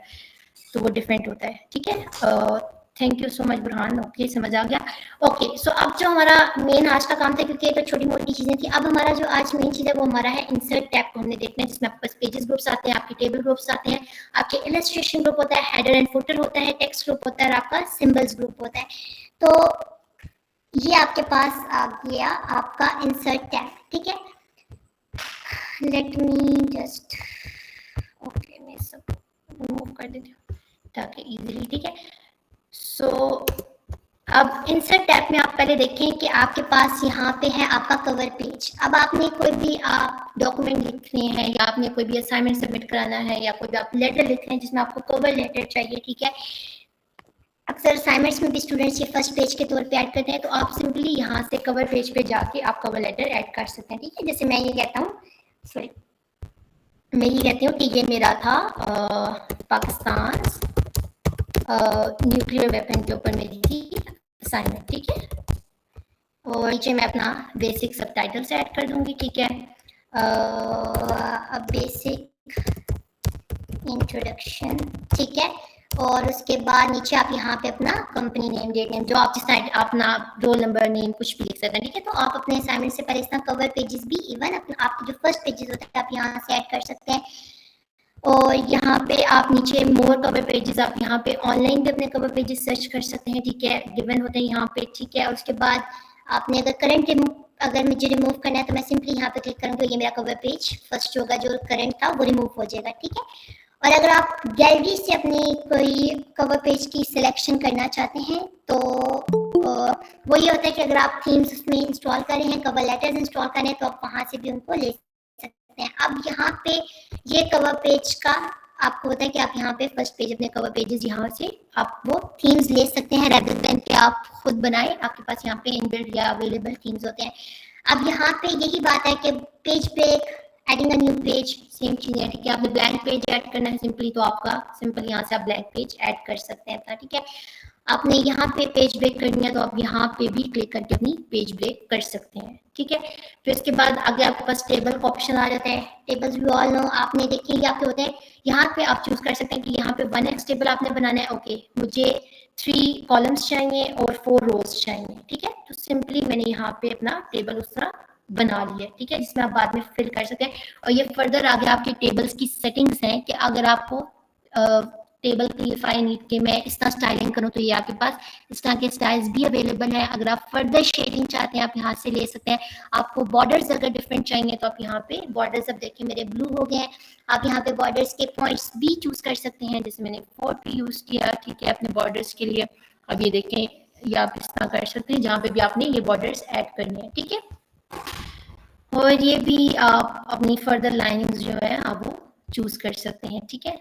तो वो डिफरेंट होता है, ठीक है। Thank you so much Burhan, okay समझ आ गया। ओके सो अब जो हमारा मेन आज का काम था, क्योंकि ये तो छोटी मोटी चीजें थी, अब हमारा जो आज मेन चीज है वो हमारा है इंसर्ट टैब को हमने देखना है, जिसमें आपके पास पेजेस ग्रुप्स आते हैं, आपके टेबल ग्रुप्स आते हैं, आपके इलस्ट्रेशन ग्रुप होता है, हेडर एंड फुटर होता है, टेक्स्ट ग्रुप होता है, और आपका सिंबल्स ग्रुप होता है। तो ये आपके पास आ गया आपका इंसर्ट टैब, ठीक है। लेट मी जस्ट ओके मैं सब रिमूव कर देती हूँ ताकि इजीली, ठीक है। सो अब इंसर्ट टैब में आप पहले देखें कि आपके पास यहाँ पे है आपका कवर पेज। अब आपने कोई भी आप डॉक्यूमेंट लिख रहे हैं, या आपने कोई भी असाइनमेंट सबमिट कराना है, या कोई भी आप लेटर लिख रहे हैं जिसमें आपको कवर लेटर चाहिए, ठीक है। अक्सर असाइनमेंट्स में भी स्टूडेंट्स ये फर्स्ट पेज के तौर पे ऐड करते हैं, तो आप सिंपली यहाँ से कवर पेज पे जाके आप कवर लेटर ऐड कर सकते हैं, ठीक है। जैसे मैं ये कहता हूँ, सॉरी मैं ये कहती हूँ कि ये मेरा था पाकिस्तान न्यूक्लियर वेपन के ऊपर मेरी थी असाइनमेंट, ठीक है। और नीचे मैं अपना बेसिक सबटाइटल्स ऐड कर दूंगी, ठीक है। बेसिक इंट्रोडक्शन, ठीक है। और उसके बाद नीचे आप यहाँ पे अपना कंपनी नेम, डेट नेम, जो आप जिस साइड अपना रोल नंबर नेम कुछ भी लिख सकते हैं, ठीक है। तो आप अपने असाइनमेंट से पहले इस तरह कवर पेजेस भी, इवन आपके जो फर्स्ट पेजेस होते हैं आप यहाँ से ऐड कर सकते हैं। और यहाँ पे आप नीचे मोर कवर पेजेस, आप यहाँ पे ऑनलाइन भी अपने कवर पेजेस सर्च कर सकते हैं, ठीक है, गिवन होते हैं यहाँ पे, ठीक है। और उसके बाद आपने अगर करंट अगर मुझे रिमूव करना है तो मैं सिंपली यहाँ पे क्लिक करूँगी, ये मेरा कवर पेज फर्स्ट होगा, जो करंट था वो रिमूव हो जाएगा, ठीक है। और अगर आप गैलरी से अपनी कोई कवर पेज की सिलेक्शन करना चाहते हैं तो वो ये होता है कि अगर आप थीम्स उसमें इंस्टॉल कर रहे हैं, कवर लेटर्स इंस्टॉल कर रहे हैं, तो आप वहाँ से भी उनको ले सकते हैं। अब यहाँ पे ये कवर पेज का आपको होता है कि आप यहाँ पे फर्स्ट पेज अपने कवर पेजेस यहाँ से आप वो थीम्स ले सकते हैं, रेदर देन कि आप खुद बनाए, आपके पास यहाँ पे इनबिल्ट या अवेलेबल थीम्स होते हैं। अब यहाँ पे यही बात है कि page break, adding a new page, same चीज है, ठीक है। आपने ब्लैंक पेज ऐड करना है सिंपली, तो आपका सिंपल यहाँ से आप ब्लैंक पेज ऐड कर सकते हैं, ठीक है। आपने यहाँ पे पेज ब्रेक करनी है तो आप यहाँ पे भी क्लिक करके अपनी पेज ब्रेक कर सकते हैं, ठीक है। फिर इसके बाद आगे आपके पास टेबल का ऑप्शन आ जाता है। टेबल्स भी ऑल नो आपने देखे ये आपके होते हैं, यहाँ पे आप चूज कर सकते हैं कि यहाँ पे 1x टेबल आपने बनाना है, ओके मुझे 3 कॉलम्स चाहिए और 4 रोज चाहिए, ठीक है। तो सिंपली मैंने यहाँ पे अपना टेबल उस तरह बना लिया, ठीक है, जिसमें आप बाद में फिल कर सकते हैं। और ये फर्दर आगे आपकी टेबल्स की सेटिंग्स हैं कि अगर आपको टेबल क्लियरफाई नीड के मैं इस तरह स्टाइलिंग करूँ तो ये आपके पास इस तरह के स्टाइल्स भी अवेलेबल है। अगर आप फर्दर शेडिंग चाहते हैं आप यहाँ से ले सकते हैं। आपको बॉर्डर्स अगर डिफरेंट चाहिए तो आप यहाँ पे बॉर्डर्स, अब देखिए मेरे ब्लू हो गए हैं, आप यहाँ पे बॉर्डर्स के पॉइंट्स भी चूज कर सकते हैं, जैसे मैंने 40 यूज किया, ठीक है, अपने बॉर्डर्स के लिए। अब ये देखें, ये आप इस तरह कर सकते हैं जहाँ पे भी आपने ये बॉर्डर्स ऐड करने हैं, ठीक है। और ये भी आप अपनी फर्दर लाइनिंग्स जो है आप वो चूज कर सकते हैं, ठीक है।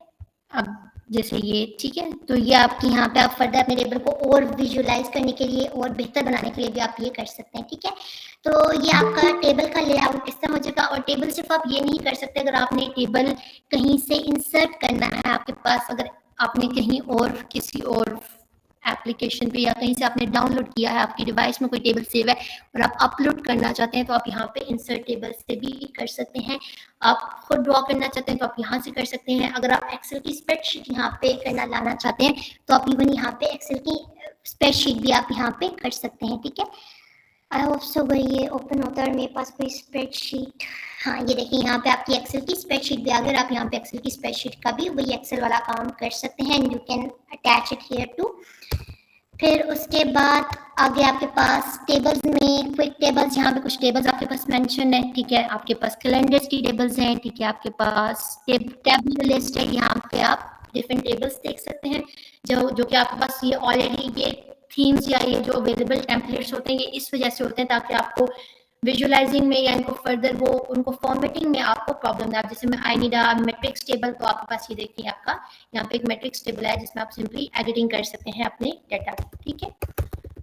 अब जैसे ये, ठीक है, तो ये आपकी यहाँ पे आप फर्दर अपने टेबल को और विजुअलाइज करने के लिए और बेहतर बनाने के लिए भी आप ये कर सकते हैं, ठीक है। तो ये आपका टेबल का लेआउट इस तरह हो जाएगा। और टेबल सिर्फ आप ये नहीं कर सकते, अगर आपने टेबल कहीं से इंसर्ट करना है, आपके पास अगर आपने कहीं और किसी और एप्लीकेशन पे या कहीं से आपने डाउनलोड किया है, आपकी डिवाइस में कोई टेबल सेव है और आप अपलोड करना चाहते हैं तो आप यहाँ पे इंसर्ट टेबल से भी कर सकते हैं। आप खुद ड्रॉ करना चाहते हैं तो आप यहाँ से कर सकते हैं। अगर आप एक्सेल की स्प्रेडशीट यहाँ पे करना लाना चाहते हैं तो आप इवन यहाँ पे एक्सेल की स्प्रेडशीट भी आप यहाँ पे कर सकते हैं, ठीक है। आई होप सो भाई ये ओपन होता है मेरे पास कोई स्प्रेडशीट। हाँ ये देखिए यहाँ पे आपकी एक्सेल की स्प्रेडशीट भी, अगर आप यहाँ पे एक्सेल की स्प्रेडशीट का भी वही एक्सेल वाला काम कर सकते हैं, and you can attach it here too. फिर उसके बाद आगे आपके पास टेबल्स में क्विक टेबल्स, यहाँ पे कुछ टेबल्स आपके पास मेंशन है, ठीक है। आपके पास कैलेंडर्स की टेबल्स हैं, ठीक है। आपके पास टेबल लिस्ट है, यहाँ पे आप डिफरेंट टेबल्स देख सकते हैं जो कि आपके पास ये ऑलरेडी ये थीम्स या ये जो अवेलेबल टेम्पलेट्स होते हैं ये इस वजह से होते हैं ताकि आपको विजुअलाइजिंग में या इनको फर्दर वो उनको फॉर्मेटिंग में आपको प्रॉब्लम है। जैसे मैं I need a matrix table, तो आपके पास ये देखिए आपका यहाँ पे एक मैट्रिक्स टेबल है जिसमें आप सिंपली एडिटिंग कर सकते हैं अपने डाटा की, ठीक है।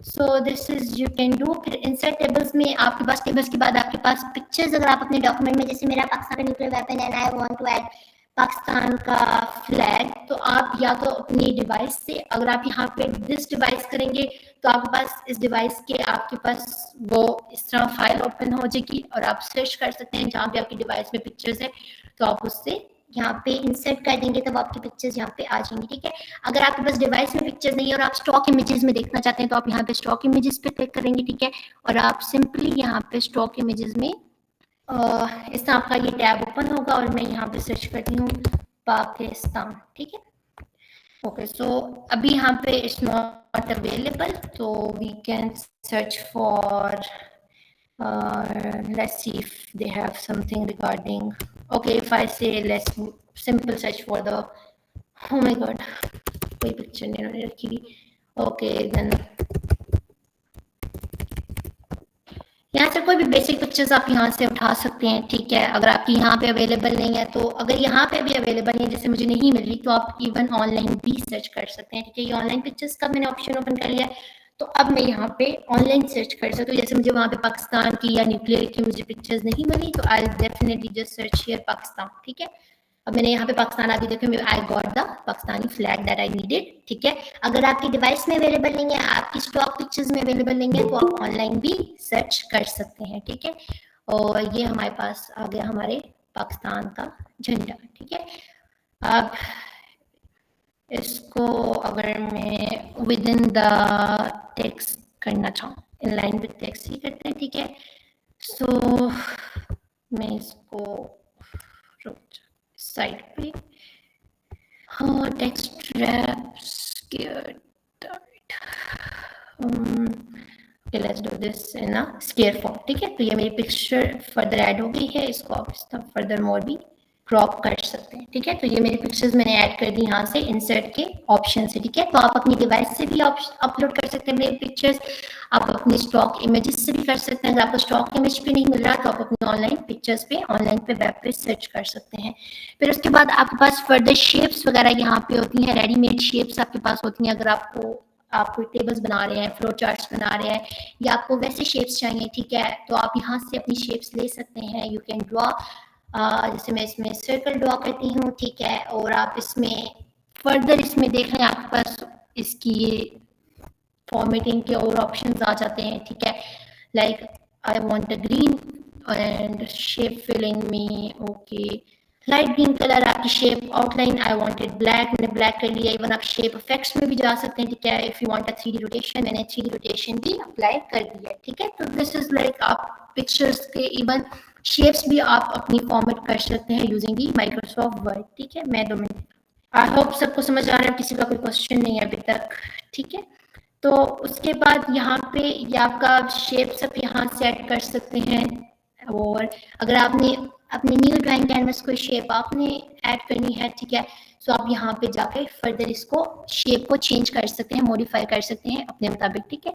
So this is you can do. फिर इंसर्ट टेबल्स में आपके पास टेबल्स के बाद आपके पास पिक्चर्स, अगर आप अपने डॉक्यूमेंट में, जैसे मेरा पाकिस्तान का nuclear weapon and I want to add Pakistan का फ्लैग, तो आप या तो अपनी डिवाइस से, अगर आप यहाँ पे दिस डिवाइस करेंगे तो आपके पास इस डिवाइस के आपके पास वो इस तरह फाइल ओपन हो जाएगी और आप सर्च कर सकते हैं जहाँ पे आपकी डिवाइस में पिक्चर्स है, तो आप उससे यहाँ पे इंसर्ट कर देंगे तब आपकी पिक्चर्स यहाँ पे आ जाएंगी। ठीक है, अगर आपके पास डिवाइस में पिक्चर्स नहीं है और आप स्टॉक इमेजेस में देखना चाहते हैं तो आप यहाँ पे स्टॉक इमेजेस पे क्लिक करेंगे। ठीक है, और आप सिंपली यहाँ पे स्टॉक इमेजेस में इस तरह आपका ये टैब ओपन होगा और मैं यहाँ पे सर्च करती हूँ पाकिस्तान। ठीक है, ओके, सो अभी यहाँ पे इट्स नॉट अवेलेबल, तो we can search for let's see if they have something regarding, okay, if I say let's simple search for the, oh my god, कोई पिक्चर नहीं उन्होंने रखी हुई, ओके देन यहाँ से कोई भी बेसिक पिक्चर्स आप यहाँ से उठा सकते हैं। ठीक है, अगर आपकी यहाँ पे अवेलेबल नहीं है तो, अगर यहाँ पे भी अवेलेबल नहीं है जैसे मुझे नहीं मिल रही, तो आप इवन ऑनलाइन भी सर्च कर सकते हैं। ठीक है, ये ऑनलाइन पिक्चर्स का मैंने ऑप्शन ओपन कर लिया है, तो अब मैं यहाँ पे ऑनलाइन सर्च कर सकती हूँ। जैसे मुझे वहाँ पे पाकिस्तान की या न्यूक्लियर की मुझे पिक्चर्स नहीं मिली, तो I definitely just search here Pakistan. ठीक है, अब मैंने यहाँ पे पाकिस्तान अभी देखो, I got the Pakistani flag that I needed. ठीक है, अगर आपकी डिवाइस में अवेलेबल नहीं है, आपकी स्टॉक पिक्चर्स में अवेलेबल नहीं है, तो आप ऑनलाइन भी सर्च कर सकते हैं। ठीक है, और ये हमारे पास आ गया हमारे पाकिस्तान का झंडा। ठीक है, अब इसको अगर मैं विद इन द टेक्स्ट करना चाहूँ, इन लाइन विद टेक्स्ट ही करते हैं। ठीक है, सो मैं इसको साइड पे, हाँ, text rap square okay, let's do this in a square form. ठीक है, तो ये मेरी पिक्चर फर्दर ऐड हो गई है, इसको आप फर्दर मोर भी क्रॉप कर सकते हैं। ठीक है, तो ये मेरी पिक्चर्स मैंने ऐड कर दी यहाँ से इंसर्ट के ऑप्शन से। ठीक है, तो आप अपनी डिवाइस से भी अपलोड कर सकते हैं मेरे पिक्चर्स, आप अपनी स्टॉक इमेजेस से भी कर सकते हैं। अगर आपको स्टॉक इमेज भी नहीं मिल रहा तो आप अपनी ऑनलाइन पिक्चर्स पे ऑनलाइन पे वेब पे सर्च कर सकते हैं। फिर उसके बाद आपके पास फर्दर शेप्स वगैरह यहाँ पे होती हैं, रेडीमेड शेप्स आपके पास होती हैं। अगर आप कोई टेबल्स बना रहे हैं, फ्लो चार्ट्स बना रहे हैं, या आपको वैसे शेप्स चाहिए, ठीक है, तो आप यहाँ से अपनी शेप्स ले सकते हैं। यू कैन ड्रॉ, जैसे मैं इसमें सर्कल ड्रॉ करती हूँ। ठीक है, और आप इसमें फर्दर इसमें देख लें, आपके पास इसकी फॉर्मेटिंग के और ऑप्शंस आ जाते हैं। ठीक है, like I want a green and shape filling में, ओके, लाइट ग्रीन कलर आपकी shape outline, I wanted black, मैंने ब्लैक कर लिया। इवन आप शेप इफेक्ट्स में भी जा सकते हैं। ठीक है, if you want a 3D rotation, मैंने 3D रोटेशन भी अप्लाई कर दिया है। ठीक है, तो दिस इज लाइक आप पिक्चर्स के इवन शेप्स भी आप अपनी फॉर्मेट कर सकते हैं यूजिंग दी माइक्रोसॉफ्ट वर्ड। ठीक है, मैं 2 मिनट, आई होप सबको समझ आ रहा है, किसी का कोई क्वेश्चन नहीं है अभी तक। ठीक है, तो उसके बाद यहाँ पे ये आपका शेप्स आप यहाँ सेट कर सकते हैं। और अगर आपने अपने न्यू ड्राइंग कैनवस कोई शेप आपने ऐड करनी है, ठीक है, तो आप यहाँ पे जाके फर्दर इसको शेप को चेंज कर सकते हैं, मॉडिफाई कर सकते हैं अपने मुताबिक। ठीक है,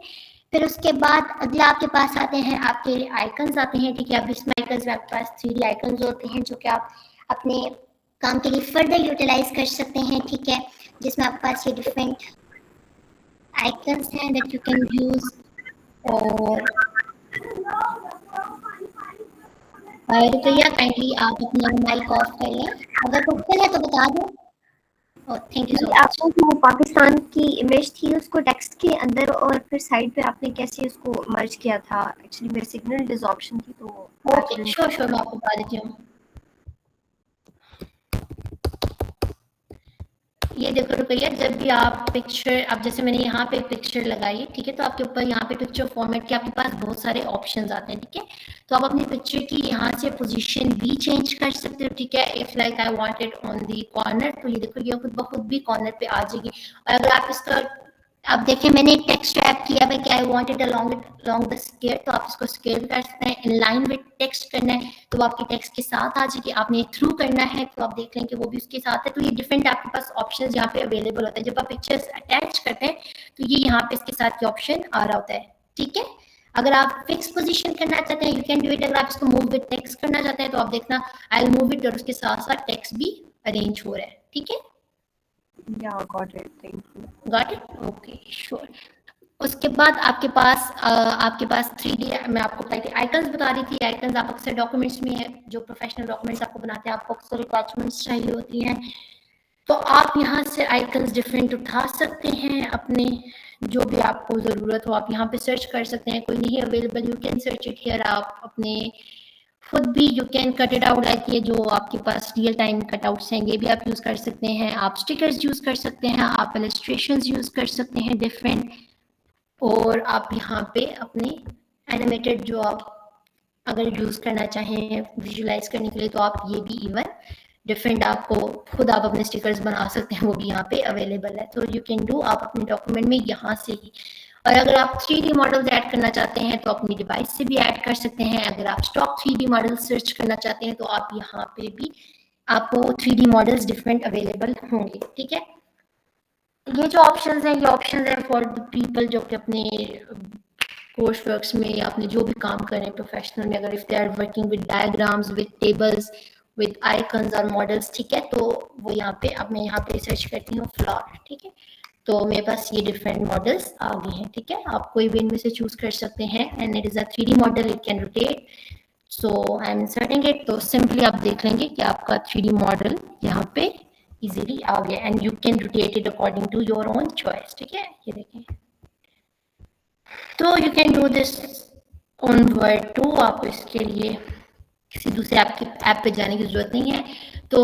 फिर उसके बाद अगला आपके पास आते हैं आपके आइकन्स आते हैं। ठीक है, अब इसमें आइकन्स में आपके पास 3D आइकन्स होते हैं जो कि आप अपने काम के लिए फर्दर यूटिलाइज कर सकते हैं। ठीक है, जिसमें आपके पास ये डिफरेंट आइकन्स हैं दैट यू कैन यूज। और रुपया काइंडली आप अपना माइक ऑफ कर लें, अगर क्वेश्चन है तो बता दो। Thank you so much. आपको जो पाकिस्तान की इमेज थी उसको टेक्स्ट के अंदर और फिर साइड पे आपने कैसे उसको मर्ज किया था? एक्चुअली मेरे सिग्नल डिसऑप्शन थी तो ओके, श्योर मैं आपको बता देती हूँ। ये देखो रुपया, जब भी आप पिक्चर, अब जैसे मैंने यहाँ पे पिक्चर लगाई है, ठीक है, तो आपके ऊपर यहाँ पे पिक्चर फॉर्मेट के आपके पास बहुत सारे ऑप्शंस आते हैं। ठीक है, तो आप अपनी पिक्चर की यहाँ से पोजीशन भी चेंज कर सकते हो। ठीक है, if like I want it on the corner, तो ये देखो ये खुद ब खुद भी कॉर्नर पे आ जाएगी। और अगर आप इसका, अब देखिए मैंने एक टेक्स्ट टैप किया है कि I want it along the square, तो आप इसको स्केयर कर सकते हैं। इन लाइन विद टेक्स्ट करना है तो आपके टेक्स्ट के साथ आ जाएगी। आपने थ्रू करना है तो आप देख लें कि वो भी उसके साथ है। तो ये डिफरेंट आपके पास ऑप्शंस यहाँ पे अवेलेबल होता है। जब आप पिक्चर्स अटैच करते हैं तो ये यहाँ पे इसके साथ ये ऑप्शन आ रहा होता है। ठीक है, अगर आप फिक्स पोजीशन करना चाहते हैं यू कैन डू इट। अगर आप इसको मूव विद टेक्स्ट करना चाहते हैं तो आप देखना आई विल मूव इट और उसके साथ साथ टेक्स्ट भी अरेंज हो रहा है। ठीक है, Yeah, got it. Thank you. Got it? Okay, sure. उसके बाद आपके पास 3D, मैं आपको बताई थी आइकन्स बता रही थी। आइकन्स आप अक्सर डॉक्यूमेंट्स में, जो प्रोफेशनल डॉक्यूमेंट्स आपको बनाते हैं, आपको अक्सर अटैचमेंट्स चाहिए होती हैं, तो आप यहाँ से आइकन्स डिफरेंट उठा सकते हैं अपने, जो भी आपको ज़रूरत हो आप यहाँ पे सर्च कर सकते हैं। कोई नहीं available, you can search it here. आप अपने खुद भी you can cut it out, like ये जो आपके पास रियल टाइम कटआउट्स हैं ये भी आप यूज़ कर सकते हैं। आप स्टिकर्स यूज़ कर सकते हैं, आप इलस्ट्रेशंस यूज़ कर सकते हैं डिफरेंट, और आप यहाँ पे अपने एनिमेटेड जो आप अगर यूज़ करना चाहें विजुलाइज करने के लिए, तो आप ये भी इवन डिफरेंट आपको खुद आप अपने स्टिकर्स बना सकते हैं, वो भी यहाँ पे अवेलेबल है। तो यू कैन डू, आप अपने डॉक्यूमेंट में यहाँ से ही। और अगर आप 3D मॉडल्स ऐड करना चाहते हैं तो अपनी डिवाइस से भी ऐड कर सकते हैं। अगर आप स्टॉक 3D मॉडल सर्च करना चाहते हैं तो आप यहाँ पे भी आपको 3D मॉडल्स डिफरेंट अवेलेबल होंगे, ठीक है। ये जो ऑप्शंस हैं, ये ऑप्शंस हैं फॉर द पीपल जो कि अपने कोर्स वर्क्स में या अपने जो भी काम करें प्रोफेशनल में, अगर if they are working with diagrams, with tables, with icons और मॉडल्स, ठीक है, तो वो यहाँ पे, अब मैं यहाँ पे सर्च करती हूँ फ्लोर, ठीक है, तो मेरे पास ये डिफरेंट मॉडल्स आ गए हैं, ठीक है। आप कोई भी इनमें से चूज कर सकते हैं, and it is a 3D model, it can rotate, so I am inserting it. तो सिंपली आप देख लेंगे कि आपका 3D मॉडल यहाँ पे इजीली आ गया, and you can rotate it according to your own choice, ठीक है, ये देखें। तो you can do this on Word too, आप इसके लिए किसी दूसरे ऐप पे जाने की जरूरत नहीं है। तो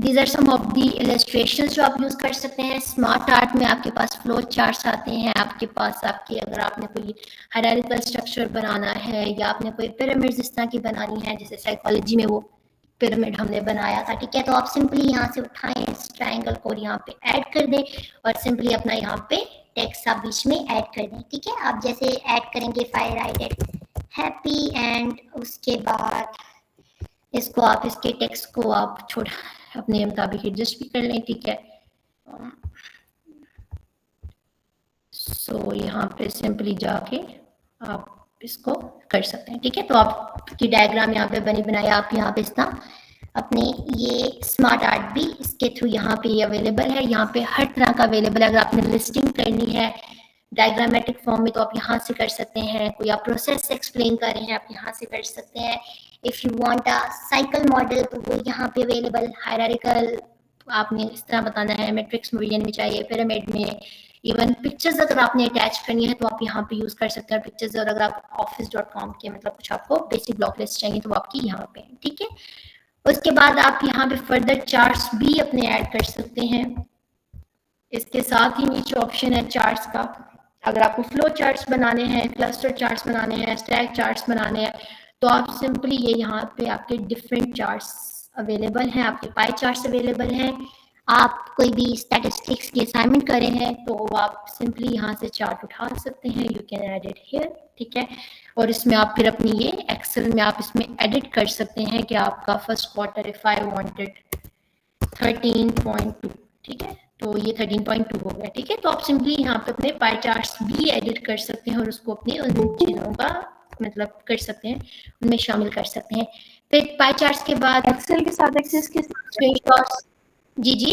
these are some of the illustrations जो आप यूज कर सकते हैं। स्मार्ट आर्ट में आपके पास फ्लो चार्ट्स आते हैं, आपके पास आपकी अगर आपने कोई हायरार्किकल स्ट्रक्चर बनाना है या आपने कोई पिरामिड्स इस तरह की बनानी है, जैसे साइकोलॉजी में वो पिरामिड हमने बनाया था, ठीक है, तो आप सिंपली यहाँ से उठाएं इस ट्रायंगल को और यहाँ पे ऐड कर दें, और सिंपली अपना यहाँ पे टेक्स्ट आप बीच में ऐड कर दें, ठीक है। आप जैसे ऐड करेंगे फायर राइटेड हैप्पी, एंड उसके बाद इसको आप, इसके टेक्स्ट को आप छोड़ अपने मुताबिक एडजस्ट भी कर लें, ठीक है। सो यहाँ पे सिंपली जाके आप इसको कर सकते हैं, ठीक है। तो आपकी डायग्राम यहाँ पे बनी बनाई, आप यहाँ पे इस तरह अपने ये स्मार्ट आर्ट भी इसके थ्रू यहाँ पे अवेलेबल है, यहाँ पे हर तरह का अवेलेबल है। अगर आपने लिस्टिंग करनी है डायग्रामेटिक फॉर्म में तो आप यहाँ से कर सकते हैं, कोई आप प्रोसेस एक्सप्लेन कर रहे हैं आप यहाँ से कर सकते हैं। If you want a cycle model तो वो यहाँ पे अवेलेबल, हायरार्किकल आपने इस तरह बताना है, मैट्रिक्स मेरिडियन में चाहिए, पिरामिड में, इवन पिक्चर्स अगर आपने अटैच करनी है तो आप यहाँ पे यूज कर सकते हैं पिक्चर्स। और अगर आप office.com के मतलब कुछ आपको बेसिक ब्लॉक लिस्ट चाहिए तो वो आपकी यहाँ पे है, ठीक है। उसके बाद आप यहाँ पे फर्दर चार्ट्स भी अपने ऐड कर सकते हैं। इसके साथ ही नीचे ऑप्शन है चार्ट्स का, अगर आपको फ्लो चार्ट्स बनाने हैं, क्लस्टर चार्ट्स बनाने हैं, स्टैक चार्ट्स बनाने हैं, तो आप सिंपली ये यहाँ पे आपके डिफरेंट चार्ट्स अवेलेबल हैं, आपके पाई चार्ट्स अवेलेबल हैं। आप कोई भी स्टैटिस्टिक्स की असाइनमेंट कर रहे हैं तो आप सिंपली यहाँ से चार्ट उठा सकते हैं, you can add it here, ठीक है। और इसमें आप फिर अपनी ये एक्सेल में आप इसमें एडिट कर सकते हैं कि आपका first quarter if I wanted 13.2, ठीक है, तो ये 13.2 हो गया, ठीक है। तो आप सिंपली यहाँ पे अपने पाई चार्ट्स भी एडिट कर सकते हैं और उसको अपने उन चीज़ों का मतलब कर सकते हैं, उनमें शामिल कर सकते हैं। फिर पाई चार्ट्स के बाद एक्सेल के साथ एक्सेस के स्क्रीनशॉट्स, जी जी,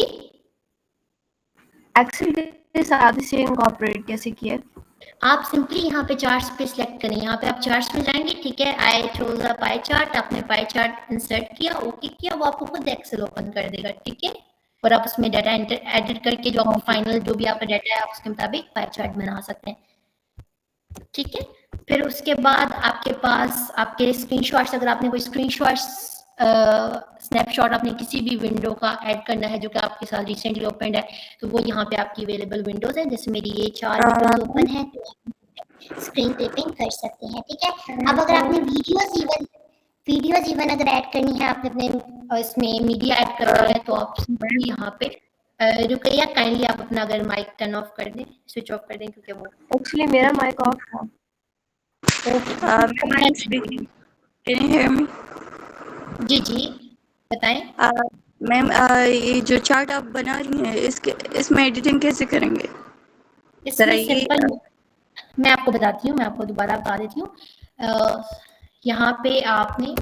एक्सेल के साथ इसे इनकॉर्पोरेट कैसे किया? आप सिंपली यहाँ पे चार्ट्स पे सिलेक्ट करें, यहाँ पे आप चार्ट्स में जाएंगे, ठीक है। I chose a pie chart, आपने पाई चार्ट इंसर्ट किया, ओके किया, वो आपको खुद एक्सेल ओपन कर देगा, ठीक है। और आप उसमें डाटा एडिट करके जो आपका फाइनल जो भी आपका डाटा है आप उसके मुताबिक पाई चार्ट बना सकते हैं, ठीक है। फिर उसके बाद आपके पास आपके स्क्रीनशॉट्स, अगर आपने कोई स्क्रीनशॉट्स स्नैपशॉट आपने किसी भी विंडो का ऐड करना है जो कि आपके साथ रिसेंटली ओपन है, तो वो यहाँ पे आपकी अवेलेबल विंडोज है। जैसे मेरी ये 4 विंडोज ओपन है तो स्क्रीन क्लिपिंग कर सकते हैं, ठीक है। अब अगर आपने वीडियोस इवन अगर ऐड करनी है, आपने अपने इसमें मीडिया ऐड करना है, तो आप यहाँ पे रुकैया काइंडली आप अपना अगर माइक टर्न ऑफ कर दें, स्विच ऑफ कर दें, क्योंकि वो एक्चुअली मेरा माइक ऑफ था। Can you hear me? जी जी बताएं। मैम ये जो चार्ट आप बना रही हैं इसमें एडिटिंग कैसे करेंगे? इसमें सिंपल मैं आपको बताती हूँ, मैं आपको दोबारा बता देती हूँ। यहाँ पे आपने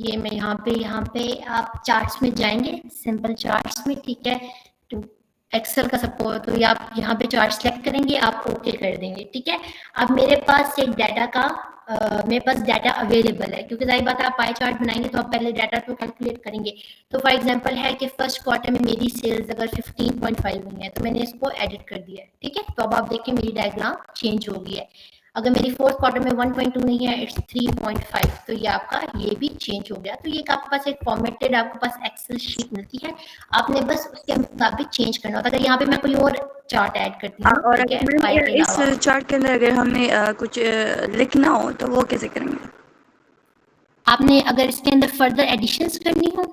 ये मैं यहाँ पे आप चार्ट्स में जाएंगे, सिंपल चार्ट्स में, ठीक है। एक्सेल का सपोर्ट, तो ये आप यहाँ पे चार्ट सेलेक्ट करेंगे, आप ओके कर देंगे, ठीक है। अब मेरे पास एक डाटा का मेरे पास डाटा अवेलेबल है, क्योंकि जाहिर बात है आप पाई चार्ट बनाएंगे तो आप पहले डाटा तो कैलकुलेट करेंगे। तो फॉर एग्जांपल है कि फर्स्ट क्वार्टर में मेरी सेल्स अगर 15.5 हुई है तो मैंने इसको एडिट कर दिया है, ठीक है। तो अब आप देखिए मेरी डायग्राम चेंज हो गई है। अगर मेरी फोर्थ क्वार्टर में 1.2 नहीं है, इट्स 3.5, तो ये आपका ये भी चेंज हो गया। तो ये आपके पास एक फॉर्मेटेड आपके पास एक्सेल शीट मिलती है, आपने बस उसके मुताबिक चेंज करना होता है। अगर यहाँ पे मैं कोई और चार्ट ऐड करती हूँ, और इस चार्ट के अंदर अगर हमें कुछ लिखना हो तो वो कैसे करेंगे? आपने अगर इसके अंदर फर्दर एडिशंस करनी हो,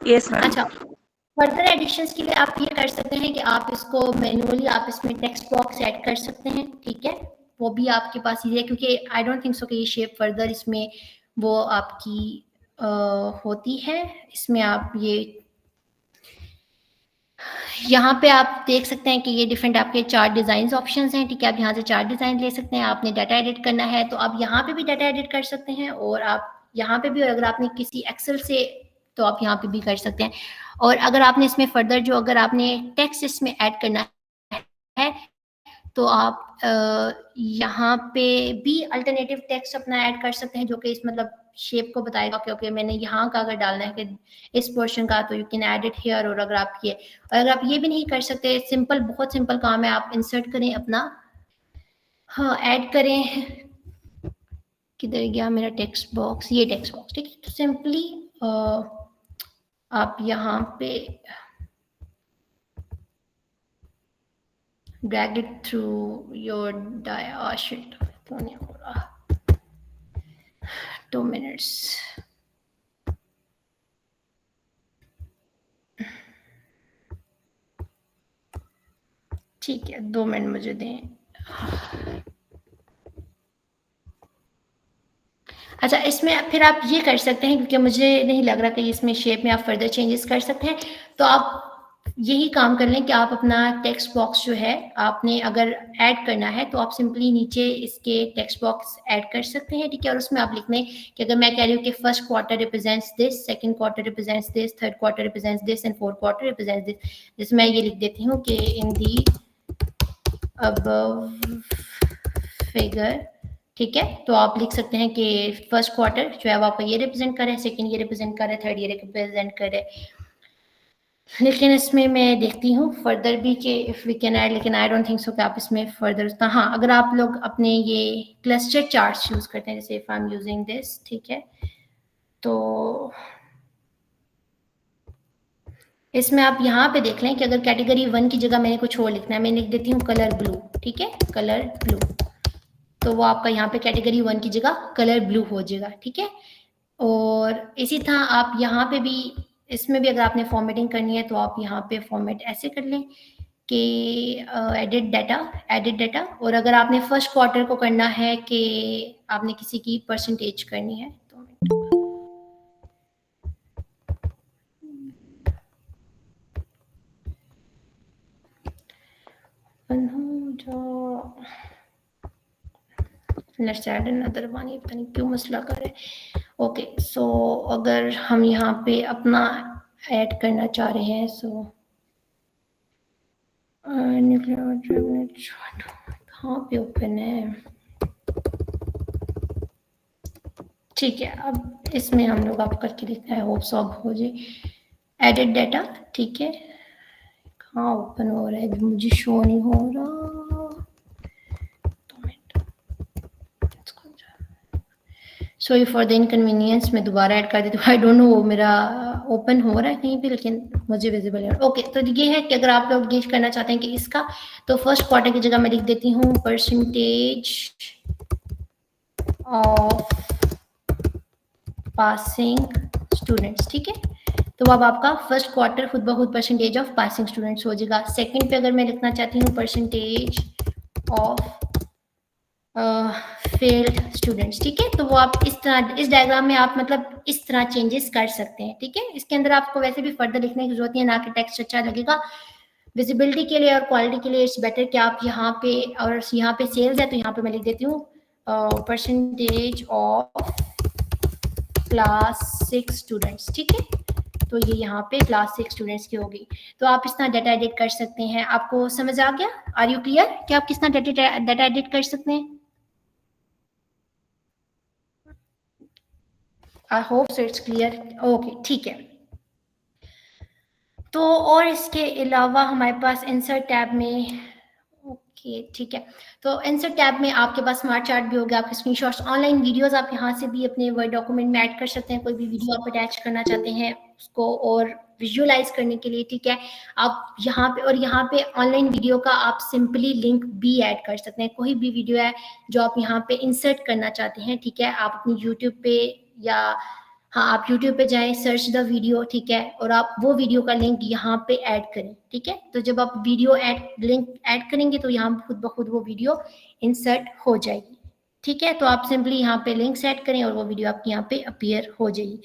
यस मैम। अच्छा, फर्दर एडिशंस के लिए आप ये कर सकते हैं कि आप इसको मैनुअली आप इसमें टेक्स्ट बॉक्स ऐड कर सकते हैं, ठीक है। वो भी आपके पास इजी है, क्योंकि आई डोंट थिंक सो कि ये शेप फर्दर इसमें वो आपकी होती है। इसमें आप ये यहाँ पे आप देख सकते हैं कि ये डिफरेंट आपके चार्ट डिजाइन ऑप्शंस हैं, ठीक है। आप यहाँ से चार्ट डिजाइन ले सकते हैं, आपने डाटा एडिट करना है तो आप यहाँ पे भी डाटा एडिट कर सकते हैं, और आप यहाँ पे भी, और अगर आपने किसी एक्सेल से तो आप यहाँ पे भी कर सकते हैं। और अगर आपने इसमें फर्दर जो अगर आपने टेक्स्ट इसमें ऐड करना है तो आप यहाँ पे भी अल्टरनेटिव टेक्स्ट अपना ऐड कर सकते हैं, जो कि इस मतलब शेप को बताएगा क्योंकि मैंने यहाँ का अगर डालना है कि इस पोर्शन का, तो you can add it here. और अगर आप ये, और अगर आप ये भी नहीं कर सकते, सिंपल, बहुत सिंपल काम है, आप इंसर्ट करें अपना, हाँ ऐड करें, किधर गया मेरा टेक्स्ट बॉक्स, ये टेक्स्ट बॉक्स, ठीक है। तो सिंपली आप यहाँ पे drag it through your shit, क्यों नहीं हो रहा, 2 minutes, ठीक है 2 मिनट मुझे दें। अच्छा, इसमें फिर आप ये कर सकते हैं, क्योंकि मुझे नहीं लग रहा कि इसमें शेप में आप फर्दर चेंजेस कर सकते हैं, तो आप यही काम कर लें कि आप अपना टेक्स्ट बॉक्स जो है आपने अगर ऐड करना है तो आप सिंपली नीचे इसके टेक्स्ट बॉक्स ऐड कर सकते हैं, ठीक है। और उसमें आप लिख लें कि अगर मैं कह रही हूँ कि first quarter represents this, second quarter represents this, third quarter represents this and fourth quarter represents this. जैसे मैं ये लिख देती हूँ कि इन दी अबव फिगर, ठीक है। तो आप लिख सकते हैं कि फर्स्ट क्वार्टर जो है वो आपका ये रिप्रेजेंट कर रहे हैं, सेकंड ये रिप्रेजेंट कर रहे हैं, थर्ड ये रिप्रेजेंट कर रहे हैं। लेकिन इसमें मैं देखती हूँ फर्दर भी कि इफ वी कैन ऐड, लेकिन आई डोंट थिंक सो कि आप इसमें फर्दर, हाँ अगर आप लोग अपने ये क्लस्टर चार्ट्स यूज करते हैं, जैसे if I am using this, ठीक है, तो इसमें आप यहाँ पे देख लें कि अगर कैटेगरी 1 की जगह मैंने कुछ और लिखना है, मैं लिख देती हूँ कलर ब्लू, ठीक है, कलर ब्लू, तो वो आपका यहाँ पे कैटेगरी 1 की जगह कलर ब्लू हो जाएगा, ठीक है। और इसी तरह आप यहाँ पे भी, इसमें भी अगर आपने फॉर्मेटिंग करनी है तो आप यहाँ पे फॉर्मेट ऐसे कर लें कि एडिट डाटा, और अगर आपने फर्स्ट क्वार्टर को करना है कि आपने किसी की परसेंटेज करनी है तो लेट्स ऐड अनदर वन, ये पता नहीं क्यों मसला कर रहे हैं। ओके, सो अगर हम यहाँ पे अपना ऐड करना चाह रहे हैं, सो कहाँ पे ओपन है, ठीक है। अब इसमें हम लोग आप करके देखना है, होप सॉल्व हो जाए। एडिट डाटा, ठीक है, कहाँ ओपन हो रहा है, मुझे शो नहीं हो रहा, सॉरी फॉर द इनकन्वीनियंस, मैं दोबारा ऐड कर देती हूँ। आई डोंट नो वो मेरा ओपन हो रहा है कहीं पे, लेकिन मुझे विजिबल है। ओके, तो ये है कि अगर आप लोग गेज करना चाहते हैं कि इसका, तो फर्स्ट क्वार्टर की जगह मैं लिख देती हूँ परसेंटेज ऑफ पासिंग स्टूडेंट्स, ठीक है। तो अब आपका फर्स्ट क्वार्टर खुद ब खुद परसेंटेज ऑफ पासिंग स्टूडेंट्स हो जाएगा। सेकंड पे अगर मैं लिखना चाहती हूँ परसेंटेज ऑफ फेल्ड स्टूडेंट्स, ठीक है, तो वो आप इस तरह, इस डायग्राम में आप मतलब इस तरह चेंजेस कर सकते हैं, ठीक है। इसके अंदर आपको वैसे भी फर्दर लिखने की जरूरत नहीं है, ना कि टेक्स्ट अच्छा लगेगा। विजिबिलिटी के लिए और क्वालिटी के लिए इट्स बेटर कि आप यहाँ पे, और यहाँ पे सेल्स है तो यहाँ पे मैं लिख देती हूँ परसेंटेज ऑफ क्लास 6 स्टूडेंट्स, ठीक है। तो ये यहाँ पे क्लास 6 स्टूडेंट्स की होगी। तो आप इस तरह डाटा एडिट कर सकते हैं। आपको समझ आ गया? आर यू क्लियर कि आप किस तरह डाटा एडिट कर सकते हैं? I hope so it's clear. Okay, ठीक है। तो और इसके अलावा हमारे पास इंसर्ट टैब में, ओके ठीक है, तो इंसर्ट टैब में आपके पास स्मार्ट चार्ट भी होगा, आपके स्क्रीनशॉट्स, ऑनलाइन वीडियोस आप यहाँ से भी अपने वर्ड डॉक्यूमेंट में ऐड कर सकते हैं। कोई भी वीडियो आप अटैच करना चाहते हैं उसको और विजुअलाइज करने के लिए, ठीक है, आप यहाँ पे, और यहाँ पे ऑनलाइन वीडियो का आप सिंपली लिंक भी ऐड कर सकते हैं। कोई भी वीडियो है जो आप यहाँ पे इंसर्ट करना चाहते हैं, ठीक है, आप अपनी यूट्यूब पे या हाँ आप YouTube पे जाएं, सर्च द वीडियो, ठीक है, और आप वो वीडियो का लिंक यहाँ पे ऐड करें, ठीक है। तो जब आप वीडियो लिंक ऐड करेंगे तो यहाँ खुद ब खुद वो वीडियो इंसर्ट हो जाएगी, ठीक है। तो आप सिंपली यहाँ पे लिंक्स ऐड करें और वो वीडियो आपके यहाँ पे अपीयर हो जाएगी।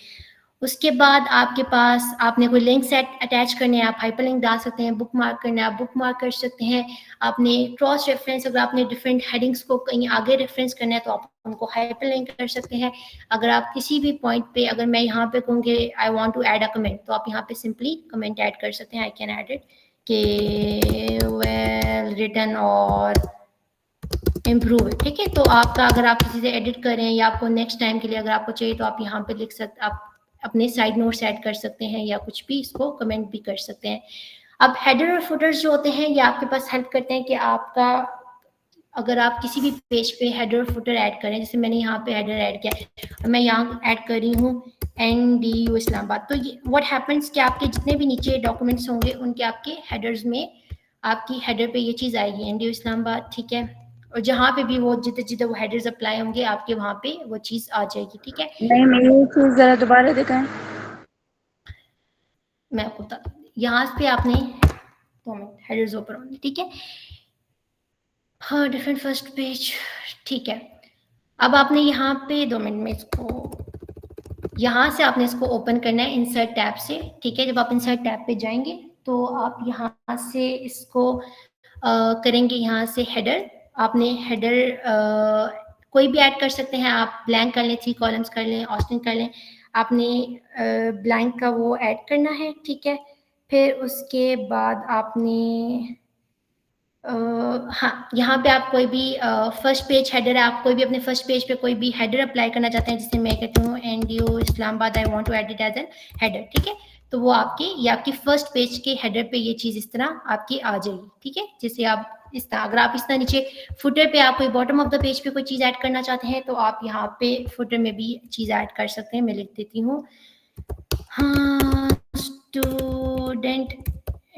उसके बाद आपके पास आपने कोई लिंक सेट अटैच करने हैं, आप हाइपरलिंक डाल सकते हैं, बुक मार्क करना है आप बुक मार्क कर सकते हैं। आपने क्रॉस रेफरेंस, अगर आपने डिफरेंट हेडिंग्स को कहीं आगे रेफरेंस करना है तो आप उनको हाइपरलिंक कर सकते हैं। अगर आप किसी भी पॉइंट पे, अगर मैं यहाँ पे कहूँगी I want to add a comment, तो आप यहाँ पे सिंपली कमेंट ऐड कर सकते हैं। आई कैन ऐड इट के वेल रिटन और इम्प्रूव है, ठीक है। तो आपका अगर आप किसी से एडिट कर रहे हैं या आपको नेक्स्ट टाइम के लिए अगर आपको चाहिए तो आप यहाँ पे लिख सकते, आप अपने साइड नोट्स ऐड कर सकते हैं या कुछ भी इसको कमेंट भी कर सकते हैं। अब हेडर और फुटर्स जो होते हैं ये आपके पास हेल्प करते हैं कि आपका, अगर आप किसी भी पेज पे हेडर और फुटर ऐड करें, जैसे मैंने यहाँ पे हेडर ऐड किया, मैं यहाँ ऐड कर रही हूँ NDU इस्लामाबाद, तो ये व्हाट हैपेंस कि आपके जितने भी नीचे डॉक्यूमेंट्स होंगे उनके आपके हेडर्स में आपकी हेडर पे ये चीज़ आएगी NDU इस्लामाबाद, ठीक है। और जहाँ पे भी वो जितने वो हेडर्स अप्लाई होंगे आपके वहाँ पे वो चीज़ आ जाएगी, ठीक है। नहीं, मैं ये चीज़ ज़रा दोबारा दिखाएं। मैं आपको बता, यहाँ पे आपने 2 मिनट हेडर्स ओपन होंगे, ठीक है, हाँ डिफरेंट फर्स्ट पेज, ठीक है। अब आपने यहाँ पे 2 मिनट में इसको, यहाँ से आपने इसको ओपन करना है इंसर्ट टैब से, ठीक है। जब आप इंसर्ट टैब पे जाएंगे तो आप यहाँ से इसको करेंगे, यहाँ से हेडर, आपने हेडर कोई भी ऐड कर सकते हैं, आप ब्लैंक कर लें, 3 कॉलम्स कर लें, ऑस्टिंग कर लें, आपने ब्लैंक का वो ऐड करना है, ठीक है। फिर उसके बाद आपने हाँ यहाँ पे आप कोई भी फर्स्ट पेज हेडर है, आप कोई भी अपने फर्स्ट पेज पे कोई भी हेडर अप्लाई करना चाहते हैं, जिससे मैं कहती हूँ NDU Islamabad I want to add it as an header, ठीक है। तो वो आपके, ये आपकी फर्स्ट पेज के हेडर पे ये चीज़ इस तरह आपकी आ जाएगी, ठीक है। जैसे आप इस तरह, अगर आप इस तरह नीचे फुटर पे आप कोई बॉटम ऑफ द पेज पे कोई चीज़ ऐड करना चाहते हैं तो आप यहाँ पे फुटर में भी चीज़ ऐड कर सकते हैं। मैं लिख देती हूँ हाँ स्टूडेंट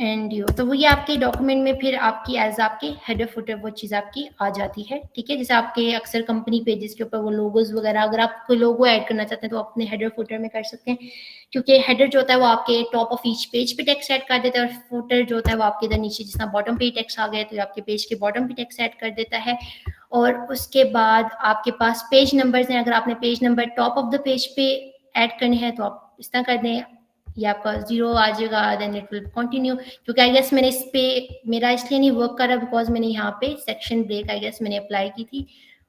NDU, तो वो ये आपके डॉक्यूमेंट में फिर आपकी एज आपके हेडर फुटर वो चीज़ आपकी आ जाती है, ठीक है। जैसे आपके अक्सर कंपनी पेजेस के ऊपर वो लोगोज वगैरह, अगर आप कोई लोगो ऐड करना चाहते हैं तो अपने हेडर फुटर में कर सकते हैं, क्योंकि हेडर जो होता है वो आपके टॉप ऑफ ईच पेज पे टेक्स्ट ऐड कर देता है, और फुटर जो होता है वो आपके इधर नीचे, जिस तरह बॉटम पे टेक्स्ट आ गया तो आपके पेज के बॉटम पे टेक्स्ट ऐड कर देता है। और उसके बाद आपके पास पेज नंबर्स हैं, अगर आपने page number top of the page पे ऐड करने हैं तो आप इस तरह कर दें, ये आपका 0 आ जाएगा, देन इट विल कंटिन्यू। क्योंकि आई गेस मैंने इस पे, मेरा इसलिए नहीं वर्क कर रहा बिकॉज मैंने यहाँ पे सेक्शन ब्रेक आई गेस मैंने अप्लाई की थी,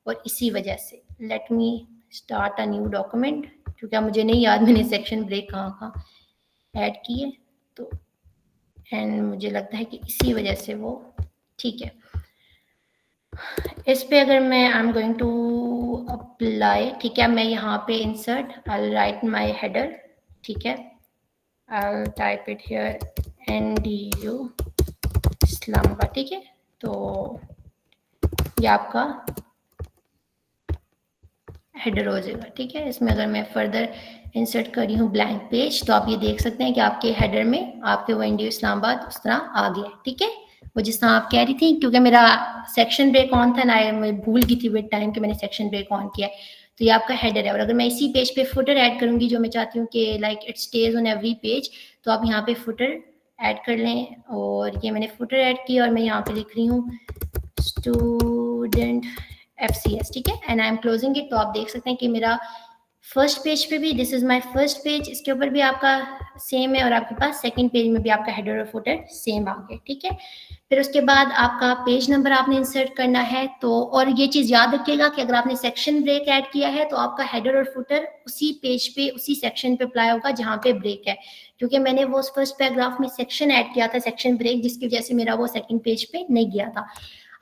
और इसी वजह से let me start a new document, क्योंकि मुझे नहीं याद मैंने सेक्शन ब्रेक कहाँ ऐड की है, तो एंड मुझे लगता है कि इसी वजह से वो, ठीक है। इस पे अगर मैं I am going to apply, ठीक है, मैं यहाँ पे insert I write my header, ठीक है, I'll type it here NDU Islamabad, ठीक है। तो ये आपका हेडर हो जाएगा, ठीक है। इसमें अगर मैं फर्दर इंसर्ट कर रही हूँ ब्लैंक पेज तो आप ये देख सकते हैं कि आपके हेडर में आपके वो NDU इस्लामाबाद उस तरह आ गया, ठीक है। वो जिस तरह आप कह रही थी, क्योंकि मेरा सेक्शन ब्रेक ऑन था ना, मैं भूल गई थी विद टाइम कि मैंने सेक्शन ब्रेक ऑन किया है, तो ये आपका हेडर है। और अगर मैं इसी पेज पे फुटर ऐड करूंगी, जो मैं चाहती हूँ कि like it stays on every page, तो आप यहाँ पे फुटर ऐड कर लें, और ये मैंने फुटर ऐड किया और मैं यहाँ पे लिख रही हूँ स्टूडेंट FCS, ठीक है, and I am closing it. तो आप देख सकते हैं कि मेरा फर्स्ट पेज पे भी this is my first page, इसके ऊपर भी आपका सेम है और आपके पास सेकंड पेज में भी आपका हेडर और फुटर सेम आ गया, ठीक है। फिर उसके बाद आपका पेज नंबर आपने इंसर्ट करना है। तो और ये चीज़ याद रखिएगा कि अगर आपने सेक्शन ब्रेक ऐड किया है तो आपका हेडर और फुटर उसी पेज पे उसी सेक्शन पे अप्लाई होगा जहाँ पे ब्रेक है, क्योंकि मैंने वो फर्स्ट पैराग्राफ में सेक्शन ऐड किया था, सेक्शन ब्रेक, जिसकी वजह से मेरा वो सेकंड पेज पे नहीं गया था।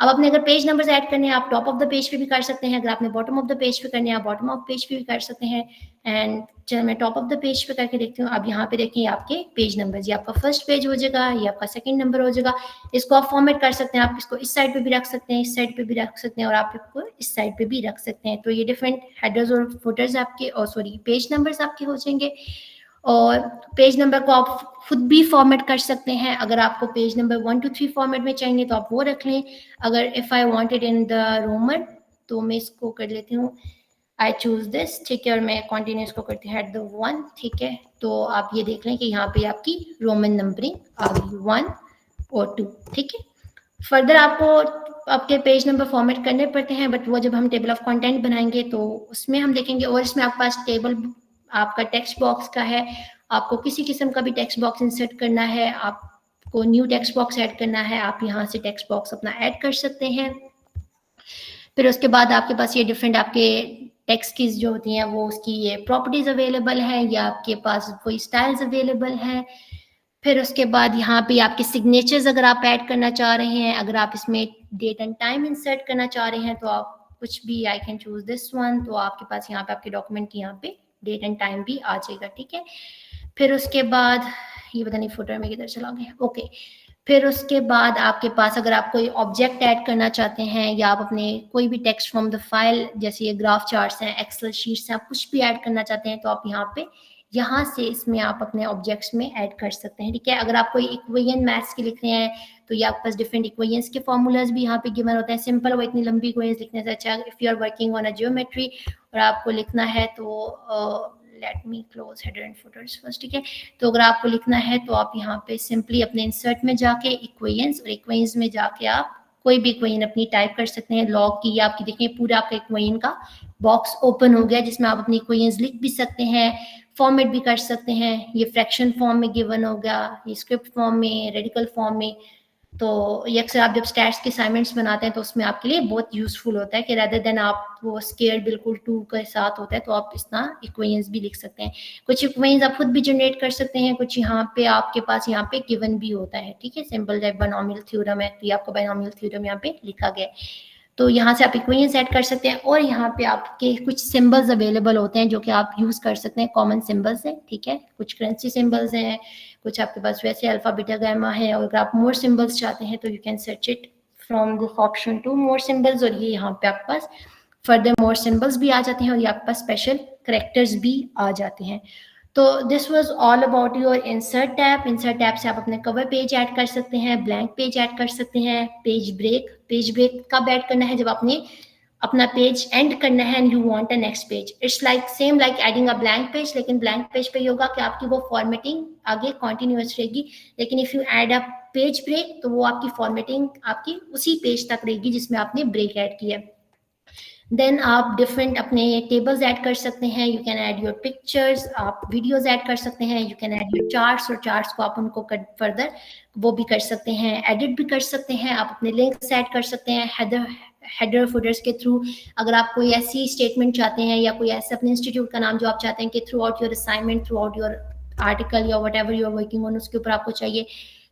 अब आपने अगर पेज नंबर्स ऐड करने हैं आप टॉप ऑफ द पेज पे भी कर सकते हैं, अगर आपने बॉटम ऑफ द पेज पे करने हैं आप बॉटम ऑफ पेज पे भी कर सकते हैं। एंड चलो मैं टॉप ऑफ द पेज पे करके देखती हूँ। अब यहाँ पे देखिए आपके पेज नंबर्स, ये आपका फर्स्ट पेज हो जाएगा, ये आपका सेकंड नंबर हो जाएगा। इसको आप फॉर्मेट कर सकते हैं, आप इसको इस साइड पे भी रख सकते हैं, इस साइड पे भी रख सकते हैं और आप इसको इस साइड पे भी रख सकते हैं। तो ये डिफरेंट हेडर्स और फुटर्स आपके और सॉरी पेज नंबर्स आपके हो जाएंगे। और पेज नंबर को आप खुद भी फॉर्मेट कर सकते हैं, अगर आपको पेज नंबर 1 2 3 फॉर्मेट में चाहिए तो आप वो रख लें। अगर if I wanted in the Roman तो मैं इसको कर लेती हूँ, आई चूज दिस, ठीक है, और मैं कॉन्टिन्यूस को करती हूँ एट द 1, ठीक है। तो आप ये देख लें कि यहाँ पे आपकी रोमन नंबरिंग आ गई 1 और 2, ठीक है। फर्दर आपको आपके पेज नंबर फॉर्मेट करने पड़ते हैं, बट वो जब हम टेबल ऑफ कंटेंट बनाएंगे तो उसमें हम देखेंगे। और इसमें आपके पास टेबल आपका टेक्स्ट बॉक्स का है, आपको किसी किस्म का भी टेक्स्ट बॉक्स इंसर्ट करना है, आपको न्यू टेक्स्ट बॉक्स ऐड करना है, आप यहाँ से टेक्स्ट बॉक्स अपना ऐड कर सकते हैं। फिर उसके बाद आपके पास ये डिफरेंट आपके टेक्स्ट की जो होती हैं वो उसकी ये प्रॉपर्टीज अवेलेबल है या आपके पास कोई स्टाइल्स अवेलेबल है। फिर उसके बाद यहाँ पे आपके सिग्नेचर्स अगर आप ऐड करना चाह रहे हैं, अगर आप इसमें डेट एंड टाइम इंसर्ट करना चाह रहे हैं तो आप कुछ भी, I can choose this one, तो आपके पास यहाँ पे आपके डॉक्यूमेंट की यहाँ पे डेट एंड टाइम भी आ जाएगा, ठीक है। फिर उसके बाद ये पता नहीं फुटर में किधर चला गया, ओके। फिर उसके बाद आपके पास अगर आप कोई ऑब्जेक्ट ऐड करना चाहते हैं या आप अपने कोई भी टेक्स्ट फ्रॉम द फाइल, जैसे ये ग्राफ चार्ट्स हैं, एक्सेल शीट्स हैं, आप कुछ भी ऐड करना चाहते हैं तो आप यहाँ से इसमें आप अपने ऑब्जेक्ट्स में ऐड कर सकते हैं, ठीक है। अगर आप कोई इक्वेशन मैथ्स के लिख रहे हैं तो ये आपके पास डिफरेंट इक्वेशंस के फॉर्मूलाज भी यहाँ पे गिवन होते हैं। सिंपल वो इतनी लंबी इक्वेशंस लिखने से अच्छा if you are working on a geometry और आपको लिखना है तो let me close header and footers first, ठीक है। तो अगर आपको लिखना है तो आप यहाँ पे सिंपली अपने इंसर्ट में जाके इक्वेशंस और इक्वेशंस में जाके आप कोई भी इक्वेशन अपनी टाइप कर सकते हैं। लॉग की आपकी देखिए पूरा आपका इक्वेशन का बॉक्स ओपन हो गया जिसमें आप अपनी इक्वेशंस लिख भी सकते हैं, फॉर्मेट भी कर सकते हैं। ये फ्रैक्शन फॉर्म में गिवन हो गया, ये स्क्रिप्ट फॉर्म में, रेडिकल फॉर्म में। तो ये अक्सर आप जब स्टैट्स के असाइनमेंट्स बनाते हैं तो उसमें आपके लिए बहुत यूजफुल होता है कि रादर देन आप वो स्केयर बिल्कुल 2 के साथ होता है तो आप इस तरह इक्वेशंस भी लिख सकते हैं। कुछ इक्वेशंस आप खुद भी जनरेट कर सकते हैं, कुछ यहाँ पे आपके पास यहाँ पे गिवन भी होता है, ठीक है। सिंपल जब बायनोमियल थ्योरम है तो ये आपका बायनोमियल थ्योरम यहाँ पे लिखा गया है, तो यहाँ से आप इक्वेशंस ऐड कर सकते हैं। और यहाँ पे आपके कुछ सिंबल्स अवेलेबल होते हैं जो कि आप यूज कर सकते हैं, कॉमन सिंबल्स हैं, ठीक है। कुछ करेंसी सिंबल्स हैं, कुछ आपके पास वैसे अल्फा बीटा गामा है, और अगर आप मोर सिंबल्स चाहते हैं तो you can search it from this option to more symbols, और ये यहाँ पे आपके पास फर्दर मोर सिंबल्स भी आ जाते हैं और ये आपके पास स्पेशल करेक्टर्स भी आ जाते हैं। तो this was all about your insert tab. Insert tab से आप अपने कवर पेज ऐड कर सकते हैं, ब्लैंक पेज ऐड कर सकते हैं, पेज ब्रेक कब ऐड करना है, जब आपने अपना पेज एंड करना है and you want a next page. It's like same like adding a blank page, लेकिन ब्लैंक पेज पे होगा कि आपकी वो फॉर्मेटिंग आगे कंटिन्यूअस रहेगी, लेकिन if you add a page break तो वो आपकी फॉर्मेटिंग आपकी उसी पेज तक रहेगी जिसमें आपने ब्रेक ऐड किया। देन आप डिफरेंट अपने टेबल्स ऐड कर सकते हैं, you can add your pictures, आप वीडियोस ऐड कर सकते हैं, you can add your charts, और चार्ट्स को आप उनको फर्दर वो भी कर सकते हैं, एडिट भी कर सकते हैं, आप अपने लिंक्स ऐड कर सकते हैं हेडर फुटर्स के थ्रू। अगर आप कोई ऐसी स्टेटमेंट चाहते हैं या कोई ऐसे अपने इंस्टीट्यूट का नाम जो आप चाहते हैं कि throughout your assignment, throughout your article या whatever you are working on उसके ऊपर आपको चाहिए,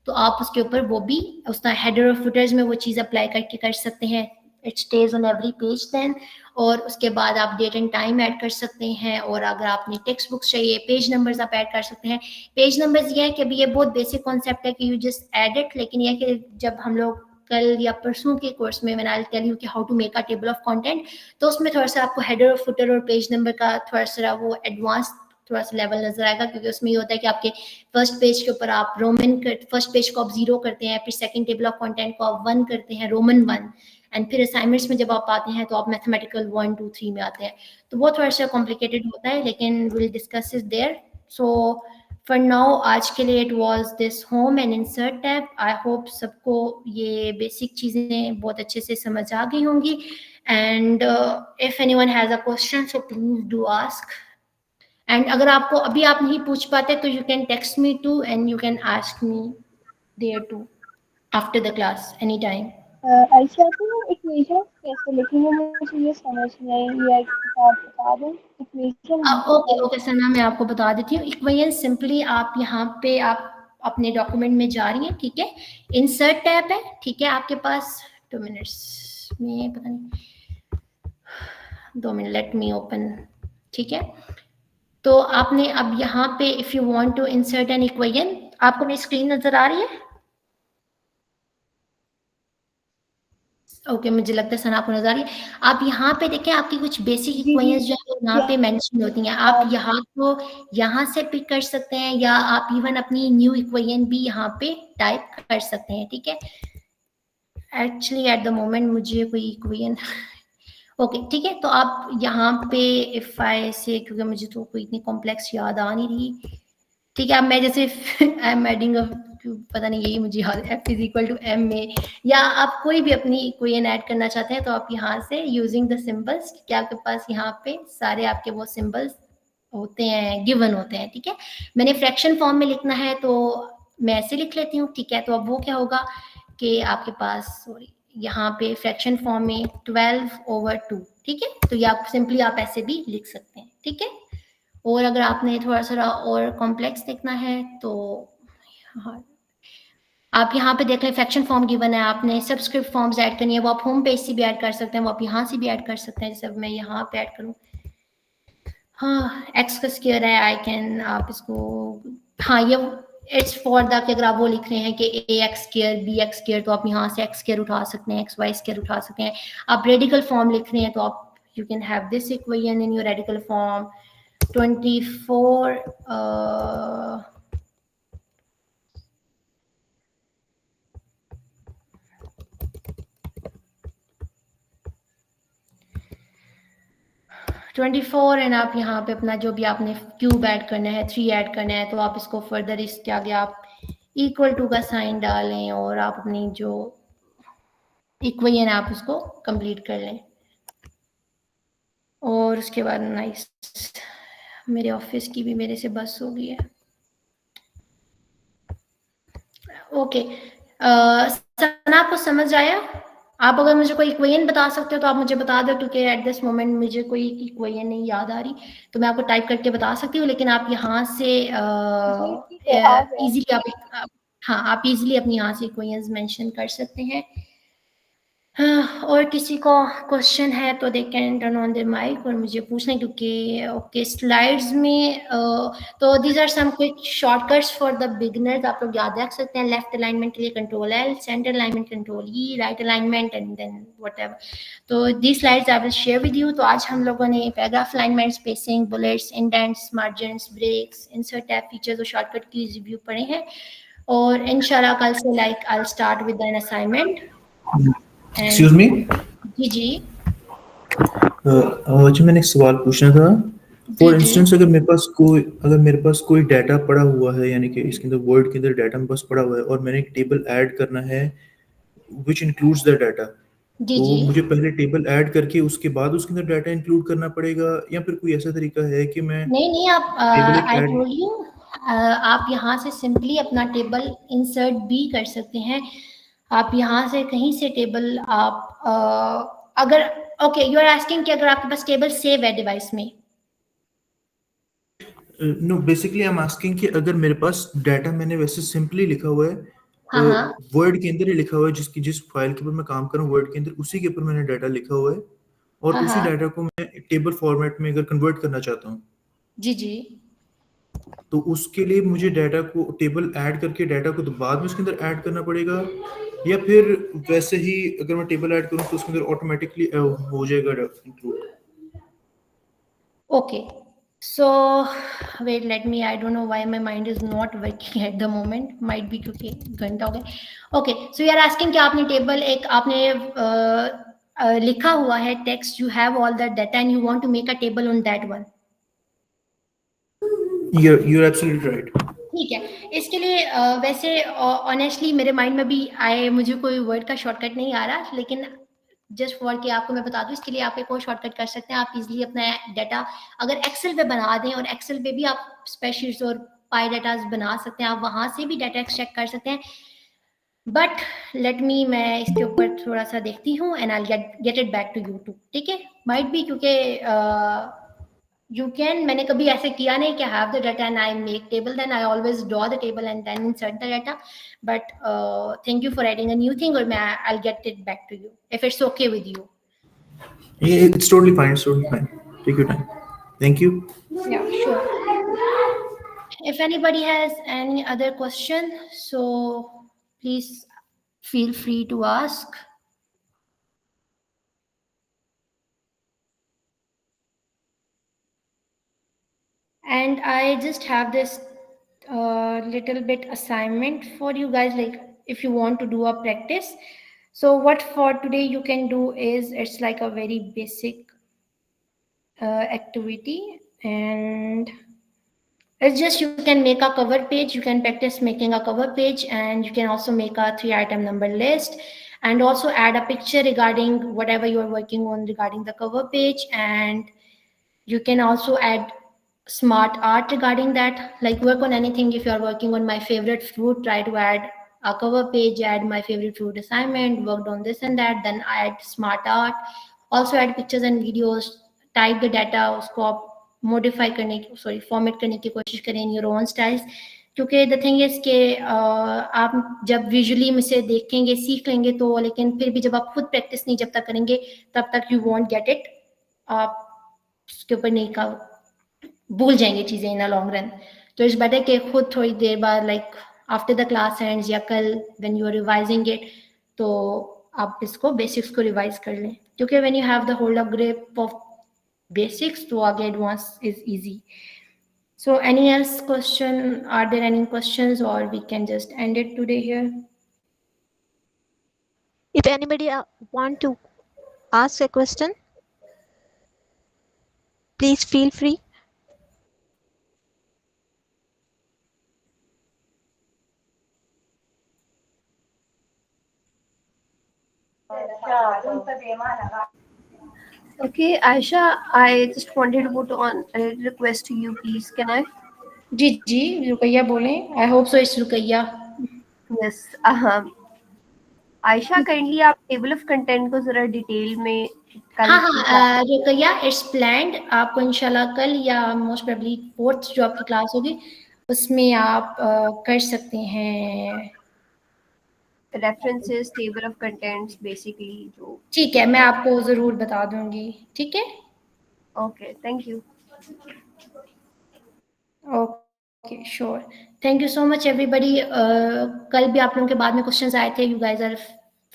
तो आप उसके ऊपर वो भी उसका हेडर और फुटर्स में वो चीज़ अप्लाई करके कर सकते हैं। It stays on every page then. और उसके बाद आप डेट एंड टाइम ऐड कर सकते हैं, और अगर आपने टेक्स्ट बुक्स चाहिए पेज नंबर्स आप ऐड कर सकते हैं। पेज नंबर्स ये है कि अभी ये बहुत बेसिक कॉन्सेप्ट है कि यू जस्ट एड इट, लेकिन ये कि जब हम लोग कल या परसों के कोर्स में मैंने टेल यू कि how to make a table of content, तो उसमें थोड़ा सा आपको हेडर और फुटर और पेज नंबर का थोड़ा सा वो एडवांस थोड़ा सा लेवल नजर आएगा, क्योंकि उसमें ये होता है कि आपके फर्स्ट पेज के ऊपर आप फर्स्ट पेज को आप 0 करते हैं, फिर सेकंड टेबल ऑफ कंटेंट को आप 1 करते हैं, रोमन 1, एंड फिर असाइनमेंट्स में जब आप आते हैं तो आप मैथमेटिकल 1 2 3 में आते हैं, तो वो थोड़ा सा कॉम्प्लिकेटेड होता है, लेकिन will discuss it there. So for now आज के लिए it was this home and insert tab. I hope सबको ये बेसिक चीज़ें बहुत अच्छे से समझ आ गई होंगी, and if anyone has a question so please do ask. And अगर आपको अभी आप नहीं पूछ पाते तो you can text me too and you can ask me there too after the class any time. Ayesha को इक्वेशन कैसे लिखेंगे मुझे ये समझ नहीं है, आप बता दें इक्वेशन। ओके सना मैं आपको बता देती हूँ। इक्वेशन सिंपली आप यहाँ पे आप अपने डॉक्यूमेंट में जा रही हैं, ठीक है, इंसर्ट टैब है, ठीक है आपके पास। 2 मिनट्स में पता नहीं 2 मिनट, लेट मी ओपन, ठीक है। तो आपने अब यहाँ पे if you want to insert an equation, आपको मेरी स्क्रीन नजर आ रही है? ओके मुझे लगता है सना आपको नजर आ रही है। आप यहाँ पे देखें आपकी कुछ बेसिक इक्वेशंस जो है यहाँ पे मेंशन होती हैं, आप यहाँ को यहाँ से पिक कर सकते हैं या आप इवन अपनी न्यू इक्वेशन भी यहाँ पे टाइप कर सकते हैं, ठीक है। एक्चुअली एट द मोमेंट मुझे कोई इक्वेशन ओके ठीक है, तो आप यहाँ पे इफ आई से, क्योंकि मुझे तो कोई इतनी कॉम्प्लेक्स याद आ नहीं रही, ठीक है। अब मैं जैसे आई एम एडिंग पता नहीं यही मुझे याद f is equal to m में, या आप कोई भी अपनी इक्वेशन ऐड करना चाहते हैं तो आप यहाँ से यूजिंग द सिंबल्स, क्योंकि आपके पास यहाँ पे सारे आपके वो सिंबल्स होते हैं, गिवन होते हैं, ठीक है। मैंने फ्रैक्शन फॉर्म में लिखना है तो मैं ऐसे लिख लेती हूँ, ठीक है। तो अब वो क्या होगा कि आपके पास सॉरी यहाँ पे फ्रैक्शन फॉर्म में 12/2, ठीक है। तो ये आप सिंपली आप ऐसे भी लिख सकते हैं, ठीक है। और अगर आपने थोड़ा सा और कॉम्प्लेक्स देखना है तो आप यहाँ पे देख लें फ्रैक्शन फॉर्म गिवन है, आपने सबस्क्रिप्ट फॉर्म्स ऐड करनी है, वो आप होम पेज से भी ऐड कर सकते हैं, वो आप यहाँ से भी ऐड कर सकते हैं। जैसे मैं यहाँ पे ऐड करूँ, हाँ एक्स का स्क्वायर है, आई कैन आप इसको, हाँ ये इट्स फॉर द कि अगर आप वो लिख रहे हैं कि A X square B X square, तो आप यहाँ से एक्स स्क्वायर उठा सकते हैं, एक्स वाई स्क्वायर उठा सकते हैं। आप रेडिकल फॉर्म लिख रहे हैं तो आप you can have this equation in your radical form 24 24 and आप यहाँ पे अपना जो भी आपने क्यूब ऐड करना है 3 ऐड करना है, तो आप इसको फर्दर इसके आगे आप इक्वल टू का साइन डालें और आप अपनी जो इक्वेशन आप उसको कंप्लीट कर लें। और उसके बाद नाइस, मेरे ऑफिस की भी मेरे से बस हो गई है। ओके सना आपको समझ आया? आप अगर मुझे कोई इक्वेशन बता सकते हो तो आप मुझे बता दो, क्योंकि एट दिस मोमेंट मुझे कोई इक्वेशन नहीं याद आ रही, तो मैं आपको टाइप करके बता सकती हूँ, लेकिन आप यहाँ से इजीली आप इजीली अपनी यहाँ से इक्वेशंस मेंशन कर सकते हैं। और किसी को क्वेश्चन है तो they can turn on their mic और मुझे पूछना, क्योंकि ओके स्लाइड्स में तो these are some quick shortcuts for the beginners, आप लोग याद रख सकते हैं। लेफ्ट अलाइनमेंट के लिए control L, centre alignment control E, right alignment and then whatever. तो these slides I will share with you. तो आज हम लोगों ने paragraph alignment, spacing, bullets, indents, margins, breaks, insert tab features और शॉर्टकट की रिव्यू पढ़े हैं, और इंशाल्लाह कल से like I will start with an assignment. Excuse me जी जी मैंने एक सवाल पूछना था। फॉर इंस्टेंस अगर मेरे पास कोई डाटा पड़ा हुआ है, यानी कि इसके अंदर वर्ड के अंदर डाटा मेरे पास पड़ा हुआ है और मैंने एक टेबल ऐड करना है व्हिच इंक्लूड्स द डाटा, तो मुझे पहले टेबल ऐड करके उसके बाद उसके अंदर डाटा इंक्लूड करना पड़ेगा, या फिर कोई ऐसा तरीका है कि मैं नहीं आप आई टोल्ड यू आप यहाँ से सिंपली अपना टेबल इंसर्ट भी कर सकते हैं। आप यहाँ से कहीं से टेबल आप अगर ओके यू आर आस्किंग कि अगर आपके पास टेबल सेव है डिवाइस में। No basically I am asking कि अगर मेरे पास डाटा मैंने वैसे सिंपली लिखा हुआ है, वर्ड के अंदर ही लिखा हुआ है, जिस फाइल के ऊपर मैं काम कर रहा हूँ वर्ड के अंदर उसी के ऊपर मैंने डाटा लिखा हुआ है, और उसी डाटा को मैं टेबल फॉर्मेट में अगर कन्वर्ट करना चाहता हूँ जी तो उसके लिए मुझे डाटा को टेबल ऐड करके डाटा को तो बाद में उसके अंदर ऐड करना पड़ेगा, या फिर वैसे ही अगर मैं टेबल ऐड करूं तो उसके अंदर ऑटोमेटिकली हो जाएगा include? Okay so wait let me, I don't know why my mind is not working at the moment, might be क्योंकि घंटा हो गया। Okay so you are asking कि आपने टेबल एक आपने लिखा हुआ है text, you have all the data and you want to make a table on that one. You're absolutely right. ठीक है, इसके लिए वैसे ऑनेस्टली मेरे माइंड में भी मुझे कोई वर्ड का शॉर्टकट नहीं आ रहा, लेकिन जस्ट फॉर कि आपको मैं बता दूं, इसके लिए आप एक और शॉर्टकट कर सकते हैं। आप इजीली अपना डाटा अगर एक्सेल पे बना दें, और एक्सेल पे भी आप स्प्रेडशीट्स और पाई डाटाज बना सकते हैं, आप वहां से भी डाटा एक्सट्रैक्ट कर सकते हैं। बट लेट मी, मैं इसके ऊपर थोड़ा सा देखती हूँ and I get it back to you too, ठीक है। माइट भी क्योंकि यू कैन, मैंने कभी ऐसे किया नहीं कि have the data and I make table, then I always draw the table and then insert the data. But thank you for adding a new thing, और मैं I get it back to you if it's okay with you. Yeah, it's totally fine. It's totally fine. Take your time. Thank you. Yeah, sure. If anybody has any other question, so please feel free to ask. And I just have this little bit assignment for you guys, like if you want to do a practice. So what for today you can do is, it's like a very basic activity, and it's just you can make a cover page. You can practice making a cover page, and you can also make a 3-item number list, and also add a picture regarding whatever you are working on regarding the cover page. And you can also add smart art regarding that, like work on anything. If you are working on my favorite fruit, try to add a cover page, add my favorite fruit assignment, worked on this and that, then add smart art. Also add pictures and videos, type the data, उसको आप modify करने की, sorry, format करने की कोशिश करें in your own styles. क्योंकि the thing is के आप जब विजुअली मुझसे देखेंगे, सीख लेंगे तो, लेकिन फिर भी जब आप खुद प्रैक्टिस नहीं जब तक करेंगे तब तक यू वॉन्ट गेट इट, आप उसके ऊपर नहीं का भूल जाएंगे चीज़ें इन अ लॉन्ग रन। तो इट्स बेटर कि खुद थोड़ी देर बाद, like after the class ends या कल when you are revising it, तो आप इसको बेसिक्स को रिवाइज कर लें, क्योंकि when you have the hold of grip of basics तो आगे advance is easy. So any else question? Are there any questions, or we can just end it today here? If anybody want to ask a question, please feel free. Okay, Aisha, I just wanted to put on a request to you, please. Can I? जी जी, रुकैया बोलें। I hope so it's Rukaiya. Yes. Ayesha, kindly आप table of content को जरा detail में हाँ, Ruqaiya, it's planned. आपको इंशाल्लाह कल या मोस्ट प्रोबेबली 4th जो आपकी क्लास होगी उसमें आप कर सकते हैं references, table of contents basically जो। ठीक है, मैं आपको जरूर बता दूंगी, ठीक है। Okay, thank you. Okay, sure, thank you so much everybody. कल भी आप लोगों के बाद में क्वेश्चंस आए थे, you guys are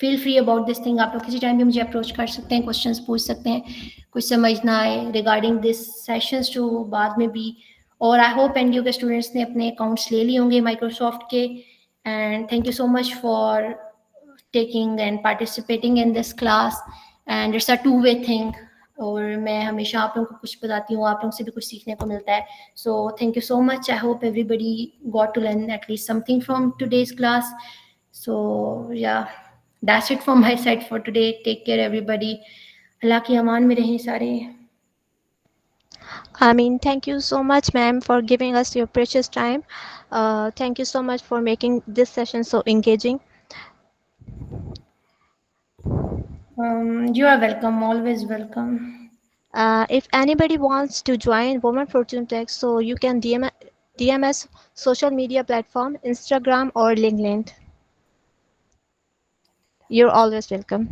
feel free about this thing. आप लोग किसी टाइम भी मुझे अप्रोच कर सकते हैं, क्वेश्चंस पूछ सकते हैं, कुछ समझ ना आए रिगार्डिंग दिस सेशंस जो बाद में भी। और आई होप एनडीयू के स्टूडेंट्स ने अपने अकाउंट्स ले लिए होंगे माइक्रोसॉफ्ट के, and thank you so much for taking and participating in this class, and it's a 2-way thing. और मैं हमेशा आप लोगों को कुछ बताती हूँ, आप लोगों से भी कुछ सीखने को मिलता है। So thank you so much. I hope everybody got to learn at least something from today's class. So yeah, that's it from my side for today. Take care everybody. अल्लाह की अमान में रहें सारे। I mean, thank you so much, ma'am, for giving us your precious time. Thank you so much for making this session so engaging. You are welcome, always welcome. If anybody wants to join Women Fortune Tech, so you can DM us social media platform, Instagram or LinkedIn. You're always welcome.